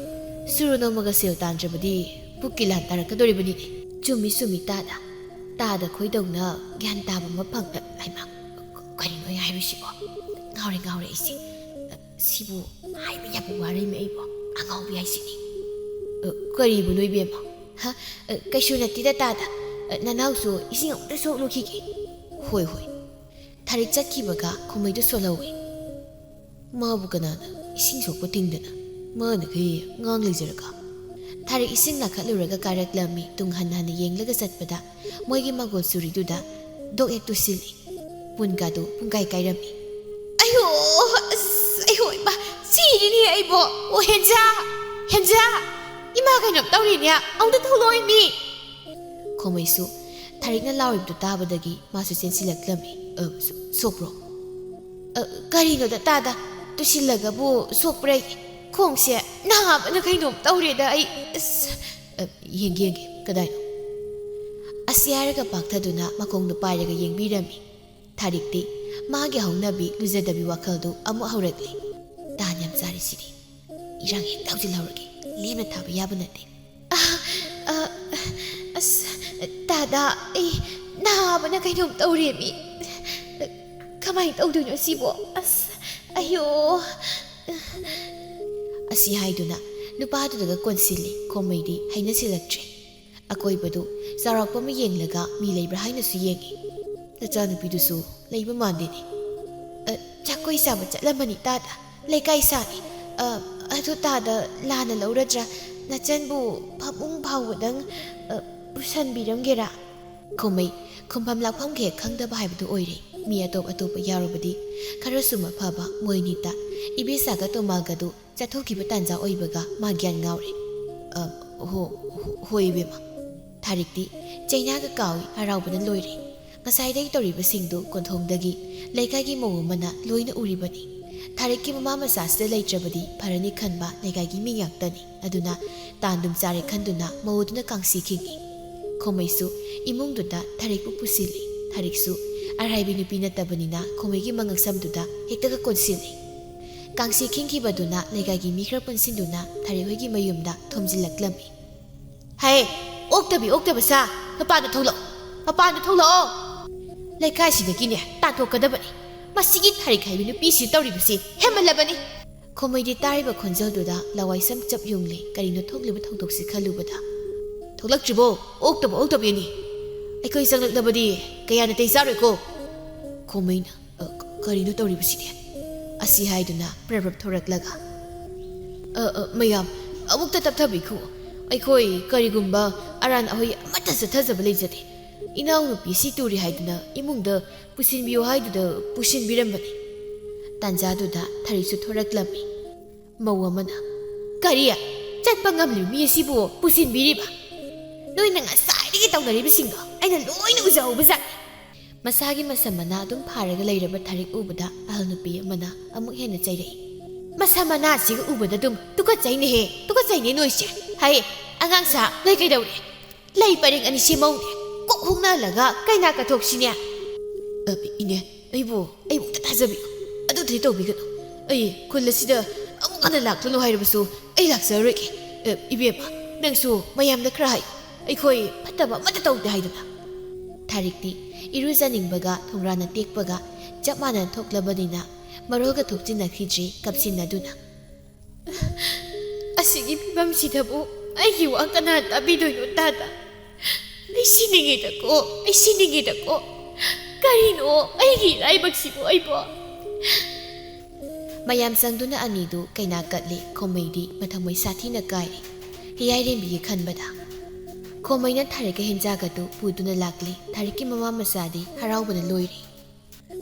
ꯁꯨꯔꯨ ꯅꯣꯝꯃꯒ ꯁꯦꯜ ꯇꯥꯟꯗ꯭ꯔꯕꯗꯤ ꯄꯨꯛꯀꯤ ꯂꯥꯟ ꯇꯥꯔꯛꯀꯗꯣꯔꯤꯕꯅꯤꯅꯦ ꯆꯨꯝꯃꯤ ꯇꯥꯗ ꯈꯣꯏꯗꯧꯅ ꯒ꯭ꯌꯥꯟ ꯇꯥꯕ ꯑꯃ ꯐꯪꯗ ꯍꯩꯃꯥ ꯀꯔꯤꯅꯣ ꯍꯥꯏꯔꯤꯁꯤꯕꯣ ꯉꯥꯎꯔꯦ ꯑꯩꯁꯦ ꯁꯤꯕꯨ ꯍꯥꯏꯕ ꯌꯥꯕ ꯋꯥꯔꯤꯃꯤ ꯑꯩꯕꯣ ꯑꯉꯥꯎꯕꯤ ꯍꯥꯏꯁꯤꯅꯤ ꯀꯔꯤꯕꯨꯅꯣ ꯏꯕꯦꯝꯃ ꯀꯩꯁꯨ ꯅꯠꯇꯦꯗ ꯇꯥꯗ ꯅꯅꯥꯎꯁꯨ ꯏꯁꯤꯡ ꯑꯃꯨꯛꯇ ꯁꯣꯛꯂꯨꯈꯤꯒꯦ ꯍꯣꯏ ꯊꯥꯔꯤꯛ ꯆꯠꯈꯤꯕꯒ ꯈꯣꯝꯃꯩꯗꯨ ꯁꯣꯜꯍꯧꯏ ꯃꯥꯕꯨ ꯀꯅꯥꯅ ꯏꯁꯤꯡ ꯁꯣꯛꯄ ꯊꯤꯡꯗꯅ ꯃꯥꯅ ꯀꯩ ꯉꯥꯡ ꯂꯩꯖꯔꯒ ꯊꯥꯔꯤꯛ ꯏꯁꯤꯡ ꯂꯥꯈꯠꯂꯨꯔꯒ ꯀꯥꯔꯛꯂꯝꯃꯤ ꯇꯨꯡ ꯍꯟꯅ ꯌꯦꯡꯂꯒ ꯆꯠꯄꯗ ꯃꯣꯏꯒꯤ ꯃꯒꯣꯜ ꯆꯨꯔꯤꯗꯨꯗ ꯗꯣꯛ ꯍꯦꯛ ꯇꯨꯁꯤꯜꯂꯤ ꯄꯨꯟꯒꯥꯗꯨ ꯄꯨꯡꯀꯥꯏ ꯀꯥꯏꯔꯝꯃꯤ ꯑꯩꯍꯣ ꯏꯃꯥ ꯁꯤꯔꯤꯅꯤ ꯑꯩꯕꯣ ꯑꯣ ꯍꯦꯟꯖꯥ ꯏꯃꯥ ꯀꯩꯅꯣꯝ ꯇꯧꯔꯤꯅꯦ ꯑꯃꯨꯛꯇ ꯊꯣꯛꯂꯛꯑꯣ ꯃꯤ ꯈꯣꯝꯃꯩꯁꯨ ꯊꯥꯔꯤꯛꯅ ꯂꯥꯎꯔꯤꯕꯗꯨ ꯇꯥꯕꯗꯒꯤ ꯃꯥꯁꯨ ꯆꯦꯟꯁꯤꯜꯂꯛꯂꯝꯃꯤ ꯁꯣꯛꯄ꯭ꯔꯣ ꯀꯔꯤꯅꯣꯗ ꯇꯥꯗ ꯇꯨꯁꯤꯜꯂꯒꯕꯨ ꯁꯣꯛꯄ꯭ꯔꯥ ꯈꯣꯡꯁꯦ ꯅꯥꯕꯅ ꯀꯩꯅꯣꯝ ꯇꯧꯔꯦꯗ ꯑꯩ ꯌꯦꯡꯒꯦ ꯀꯗꯥꯏꯅꯣ ꯑꯁꯤ ꯍꯥꯏꯔꯒ ꯄꯥꯛꯊꯗꯨꯅ ꯃꯈꯣꯡꯗꯨ ꯄꯥꯏꯔꯒ ꯌꯦꯡꯕꯤꯔꯝꯃꯤ ꯊꯥꯔꯤꯛꯇꯤ ꯃꯥꯒꯤ ꯍꯧꯅꯕꯤ ꯂꯨꯖꯗꯕꯤ ꯋꯥꯈꯜꯗꯨ ꯑꯃꯨꯛ ꯍꯧꯔꯛꯂꯤ ꯇꯥꯟ ꯌꯥꯝ ꯆꯥꯔꯤꯁꯤꯗꯤ ꯏꯔꯥꯡ ꯍꯦꯛ ꯍꯧꯖꯤꯜꯍꯧꯔꯒꯦ ꯂꯦꯝꯅ ꯊꯥꯕ ꯌꯥꯕ ꯅꯠꯇꯦ ꯇꯥꯗ ꯑꯩ ꯅꯥꯕꯅ ꯀꯩꯅꯣꯝ ꯇꯧꯔꯦꯃꯤ ꯀꯃꯥꯏꯅ ꯇꯧꯗꯣꯏꯅꯣ ꯁꯤꯕꯣ ꯑయ్ꯌꯣ ꯑꯁꯤ ꯍꯥꯏꯗꯨꯅ ꯅꯨꯄꯥꯗꯨꯗꯒ ꯀꯣꯟꯁꯤꯜꯂꯤ ꯈꯣꯝꯃꯩꯗꯤ ꯍꯩꯅꯁꯤꯜꯂꯛꯇ꯭ꯔꯦ ꯑꯀꯣꯏꯕꯗꯨ ꯆꯥꯎꯔꯥꯛꯄ ꯑꯃ ꯌꯦꯡꯂꯒ ꯃꯤ ꯂꯩꯕ꯭ꯔꯥ ꯍꯥꯏꯅꯁꯨ ꯌꯦꯡꯉꯤ ꯅꯆꯥꯅꯨꯄꯤꯗꯨꯁꯨ ꯂꯩꯕ ꯃꯥꯟꯗꯦꯅꯦ ꯆꯥꯛꯀꯣꯏ ꯆꯥꯕ ꯆꯠꯂꯝꯃꯅꯤ ꯇꯥꯗ ꯂꯩꯀꯥꯏ ꯁꯥꯅꯤ ꯑꯗꯨ ꯇꯥꯗ ꯂꯥꯟꯅ ꯂꯧꯔꯗ꯭ꯔꯥ ꯅꯆꯟꯕꯨ ꯐꯃꯨꯡ ꯐꯥꯎꯕꯗꯪ ꯄꯨꯁꯟꯕꯤꯔꯝꯒꯦꯔꯥ ꯈꯣꯝꯃꯩ ꯈꯨꯝꯐꯝ ꯂꯥꯛꯐꯝ ꯍꯦꯛ ꯈꯪꯗꯕ ꯍꯥꯏꯕꯗꯨ ꯑꯣꯏꯔꯦ ꯃꯤ ꯑꯇꯣꯞꯄ ꯌꯥꯎꯔꯕꯗꯤ ꯈꯔꯁꯨ ꯃꯐꯕ ꯃꯣꯏꯅꯤꯇ ꯏꯕꯦꯆꯥꯒ ꯇꯣꯃꯥꯒꯗꯨ ꯆꯠꯊꯣꯛꯈꯤꯕ ꯇꯥꯟꯖꯥ ꯑꯣꯏꯕꯒ ꯃꯥ ꯒ꯭ꯌꯥꯟ ꯉꯥꯎꯔꯦ ꯍꯣꯏ ꯏꯕꯦꯝꯃ ꯊꯥꯔꯤꯛꯇꯤ ꯆꯩꯅꯥꯒ ꯀꯥꯎꯏ ꯍꯔꯥꯎꯕꯅ ꯂꯣꯏꯔꯦ ꯉꯁꯥꯏꯗꯒꯤ ꯇꯧꯔꯤꯕꯁꯤꯡꯗꯨ ꯀꯣꯟꯊꯣꯡꯗꯒꯤ ꯂꯩꯀꯥꯏꯒꯤ ꯃꯧ ꯑꯃꯅ ꯂꯣꯏꯅ ꯎꯔꯤꯕꯅꯤ ꯊꯥꯔꯤꯛꯀꯤ ꯃꯃꯥ ꯃꯆꯥꯁꯤꯗ ꯂꯩꯇ꯭ꯔꯕꯗꯤ ꯐꯔꯅꯤ ꯈꯟꯕ ꯂꯩꯀꯥꯏꯒꯤ ꯃꯤ ꯉꯥꯛꯇꯅꯤ ꯑꯗꯨꯅ ꯇꯥꯟꯗꯨꯝ ꯆꯥꯔꯦ ꯈꯟꯗꯨꯅ ꯃꯧꯗꯨꯅ ꯀꯥꯡꯁꯤ ꯈꯤꯡꯉꯤ ꯈꯣꯝꯃꯩꯁꯨ ꯏꯃꯨꯡꯗꯨꯗ ꯊꯥꯔꯤꯛꯄꯨ ꯄꯨꯁꯤꯜꯂꯤ ꯊꯥꯔꯤꯛꯁꯨ ꯑꯔꯥꯏꯕꯤ ꯅꯨꯄꯤ ꯅꯠꯇꯕꯅꯤꯅ ꯈꯣꯝꯃꯩꯒꯤ ꯃꯉꯛꯁꯝꯗꯨꯗ ꯍꯦꯛꯇꯒ ꯀꯣꯟꯁꯤꯜꯂꯤ ꯀꯥꯡꯁꯤ ꯈꯤꯡꯈꯤꯕꯗꯨꯅ ꯂꯩꯀꯥꯏꯒꯤ ꯃꯤ ꯈꯔ ꯄꯨꯟꯁꯤꯟꯗꯨꯅ ꯊꯥꯔꯤꯛ ꯍꯣꯏꯒꯤ ꯃꯌꯨꯝꯗ ꯊꯣꯝꯖꯤꯜꯂꯛꯂꯝꯃꯤ ꯍꯩ ꯑꯣꯛꯇꯕ ꯁꯥ ꯃꯄꯥꯟꯗ ꯊꯣꯛꯂꯛꯑꯣ ꯂꯩꯀꯥꯏꯁꯤꯗꯒꯤꯅꯦ ꯇꯥꯟꯊꯣꯛꯀꯗꯕꯅꯤ ꯃꯁꯤꯒꯤ ꯊꯥꯔꯤꯛ ꯍꯥꯏꯕꯤ ꯅꯨꯄꯤꯁꯤ ꯇꯧꯔꯤꯕꯁꯤ ꯍꯦꯟꯃꯜꯂꯕꯅꯤ ꯈꯣꯝꯃꯩꯗꯤ ꯇꯥꯔꯤꯕ ꯈꯣꯟꯖꯦꯜꯗꯨꯗ ꯂꯋꯥꯏꯁꯝ ꯆꯞ ꯌꯨꯡꯂꯤ ꯀꯔꯤꯅꯣ ꯊꯣꯛꯂꯤꯕ ꯊꯧꯗꯣꯛꯁꯤ ꯈꯜꯂꯨꯕꯗ ꯊꯣꯛꯂꯛꯇ꯭ꯔꯤꯕꯣ ꯑꯣꯛꯇꯕꯅꯤ ꯑꯩꯈꯣꯏ ꯆꯪꯂꯛꯂꯕꯗꯤ ꯀꯌꯥ ꯅꯥꯇꯩ ꯆꯥꯔꯣꯏꯀꯣ ꯈꯣꯝꯃꯩꯅ ꯀꯔꯤꯅꯣ ꯇꯧꯔꯤꯕꯁꯤꯗꯤ ꯑꯁꯤ ꯍꯥꯏꯗꯨꯅ ꯄ꯭ꯔꯞ ꯊꯣꯔꯛꯂꯒ ꯃꯌꯥꯝ ꯑꯃꯨꯛꯇ ꯇꯞꯊꯕꯤꯈꯣ ꯑꯩꯈꯣꯏ ꯀꯔꯤꯒꯨꯝꯕ ꯑꯔꯥꯟ ꯑꯍꯣꯏ ꯑꯃꯠꯇ ꯆꯠꯊꯖꯕ ꯂꯩꯖꯗꯦ ꯏꯅꯥꯎꯅꯨꯄꯤ ꯁꯤ ꯇꯨꯔꯤ ꯍꯥꯏꯗꯨꯅ ꯏꯃꯨꯡꯗ ꯄꯨꯁꯤꯟꯕꯤꯌꯨ ꯍꯥꯏꯗꯨꯗ ꯄꯨꯁꯤꯟꯕꯤꯔꯝꯕꯅꯤ ꯇꯥꯟꯖꯥꯗꯨꯗ ꯊꯥꯔꯤꯛꯁꯨ ꯊꯣꯔꯛꯂꯝꯃꯤ ꯃꯧ ꯑꯃꯅ ꯀꯔꯤ ꯆꯠꯄ ꯉꯝꯂꯤꯕ ꯃꯤ ꯑꯁꯤꯕꯨ ꯄꯨꯁꯤꯟꯕꯤꯔꯤꯕ ꯅꯣꯏꯅ ꯉꯁꯥꯏꯗꯒꯤ ꯇꯧꯅꯔꯤꯕꯁꯤꯡꯗꯣ ꯑꯩꯅ ꯂꯣꯏꯅ ꯎꯖꯍꯧꯕꯖꯥꯠꯅꯤ ꯃꯁꯥꯒꯤ ꯃꯁꯝ ꯃꯅꯥ ꯑꯗꯨꯝ ꯐꯥꯔꯒ ꯂꯩꯔꯕ ꯊꯥꯔꯤꯛ ꯎꯕꯗ ꯑꯍꯜ ꯅꯨꯄꯤ ꯑꯃꯅ ꯑꯃꯨꯛ ꯍꯦꯟꯅ ꯆꯩꯔꯛꯏ ꯃꯁꯝ ꯃꯅꯥꯁꯤꯒ ꯎꯕꯗ ꯑꯗꯨꯝ ꯇꯨꯀꯠꯆꯩꯅꯦꯍꯦ ꯇꯨꯀꯠꯆꯩꯅꯦ ꯅꯣꯏꯁꯦ ꯍꯥꯏ ꯑꯉꯥꯡꯁꯥ ꯅꯣꯏ ꯀꯩꯗꯧꯔꯦ ꯂꯩ ꯄꯔꯦꯡ ꯑꯅꯤ ꯁꯦꯝꯃꯧꯅꯦ ꯀꯣꯛ ꯍꯨꯛꯅꯍꯜꯂꯒ ꯀꯩꯅꯥ ꯀꯠꯊꯣꯛꯁꯤꯅꯦ ꯏꯅꯦ ꯑꯩꯕꯨ ꯑꯝꯇ ꯊꯥꯖꯕꯤꯌꯨ ꯑꯗꯨꯗꯤ ꯇꯧꯕꯤꯒꯅꯨ ꯑꯩ ꯈꯨꯜ ꯑꯁꯤꯗ ꯑꯃꯨꯛ ꯍꯟꯅ ꯂꯥꯛꯂꯅꯨ ꯍꯥꯏꯔꯕꯁꯨ ꯑꯩ ꯂꯥꯛꯆꯔꯔꯣꯏꯒꯦ 이베마 ꯅꯪꯁꯨ ꯃꯌꯥꯝꯗ ꯈꯔ ꯍꯥꯏꯌꯨ ꯑꯩꯈꯣꯏ ꯐꯠꯇꯕ ꯑꯃꯠꯇ ꯇꯧꯗꯦ ꯍꯥꯏꯗꯅ ꯊꯥꯔꯤꯛꯇꯤ ꯏꯔꯨꯖꯅꯤꯡꯕꯒ ꯊꯣꯡꯒ꯭ꯔꯥꯅ ꯇꯦꯛꯄꯒ ꯆꯞ ꯃꯥꯟꯅꯅ ꯊꯣꯛꯂꯕꯅꯤꯅ ꯃꯔꯣꯜꯒ ꯊꯣꯛꯆꯤꯟꯅꯈꯤꯗ꯭ꯔꯤ ꯀꯞꯁꯤꯟꯅꯗꯨꯅ ꯑꯁꯤꯒꯤ ꯐꯤꯕꯝꯁꯤꯗꯕꯨ ꯑꯩꯒꯤ ꯋꯥ ꯀꯅꯥ ꯇꯥꯕꯤꯗꯣꯏꯅꯣ ꯇꯥꯗ ꯑꯩ ꯁꯤꯅꯤꯡꯉꯤꯗꯀꯣ ꯀꯔꯤꯅꯣ ꯑꯩꯒꯤ ꯏꯔꯥꯏꯕꯛꯁꯤꯕꯨ ꯑꯩꯕꯣ ꯃꯌꯥꯝ ꯆꯪꯗꯨꯅ ꯑꯅꯤꯗꯨ ꯀꯩꯅꯥ ꯀꯠꯂꯤ ꯈꯣꯝꯃꯩꯗꯤ ꯃꯊꯃꯣꯏ ꯁꯥꯊꯤꯅ ꯀꯥꯏꯔꯤ ꯍꯤꯌꯥꯏꯔꯦꯝꯕꯤꯒꯤ ꯈꯟꯕꯗ ꯈꯣꯝꯃꯩꯅ ꯊꯥꯔꯤꯛꯀ ꯍꯦꯟꯖꯥꯒꯗꯨ ꯄꯨꯗꯨꯅ ꯂꯥꯛꯂꯤ ꯊꯥꯔꯤꯛꯀꯤ ꯃꯃꯥ ꯃꯆꯥꯗꯤ ꯍꯔꯥꯎꯕꯅ ꯂꯣꯏꯔꯤ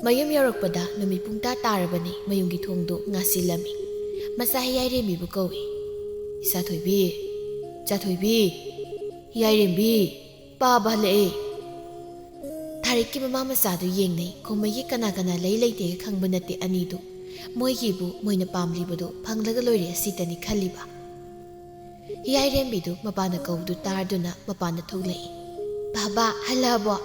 ꯃꯌꯨꯝ ꯌꯧꯔꯛꯄꯗ ꯅꯨꯃꯤꯠ ꯄꯨꯡꯇꯥ ꯇꯥꯔꯕꯅꯤ ꯃꯌꯨꯝꯒꯤ ꯊꯣꯡꯗꯨ ꯉꯥꯁꯤꯜꯂꯝꯃꯤ ꯃꯆꯥ ꯍꯤꯌꯥꯏꯔꯦꯝꯕꯤꯕꯨ ꯀꯧꯏ ꯆꯥꯊꯣꯏꯕꯤ ꯍꯤꯌꯥꯏꯔꯦꯝꯕꯤ ꯄꯥꯕ ꯍꯜꯂꯛꯑꯦ ꯊꯥꯔꯤꯛꯀꯤ ꯃꯃꯥ ꯃꯆꯥꯗꯨ ꯌꯦꯡꯅꯩ ꯈꯣꯝꯃꯩꯒꯤ ꯀꯅꯥ ꯂꯩ ꯂꯩꯇꯦꯒ ꯈꯪꯕ ꯅꯠꯇꯦ ꯑꯅꯤꯗꯨ ꯃꯣꯏꯒꯤꯕꯨ ꯃꯣꯏꯅ ꯄꯥꯝꯂꯤꯕꯗꯨ ꯐꯪꯂꯒ ꯂꯣꯏꯔꯦ ꯑꯁꯤꯇꯅꯤ ꯈꯜꯂꯤꯕ ꯍꯤꯌꯥꯏꯔꯦꯝꯕꯤꯗꯨ ꯃꯄꯥꯅ ꯀꯧꯕꯗꯨ ꯇꯥꯔꯗꯨꯅ ꯃꯄꯥꯟꯗ ꯊꯣꯛꯂꯛꯏ ꯕꯥꯕꯥ ꯍꯜꯂꯛꯑꯕꯣ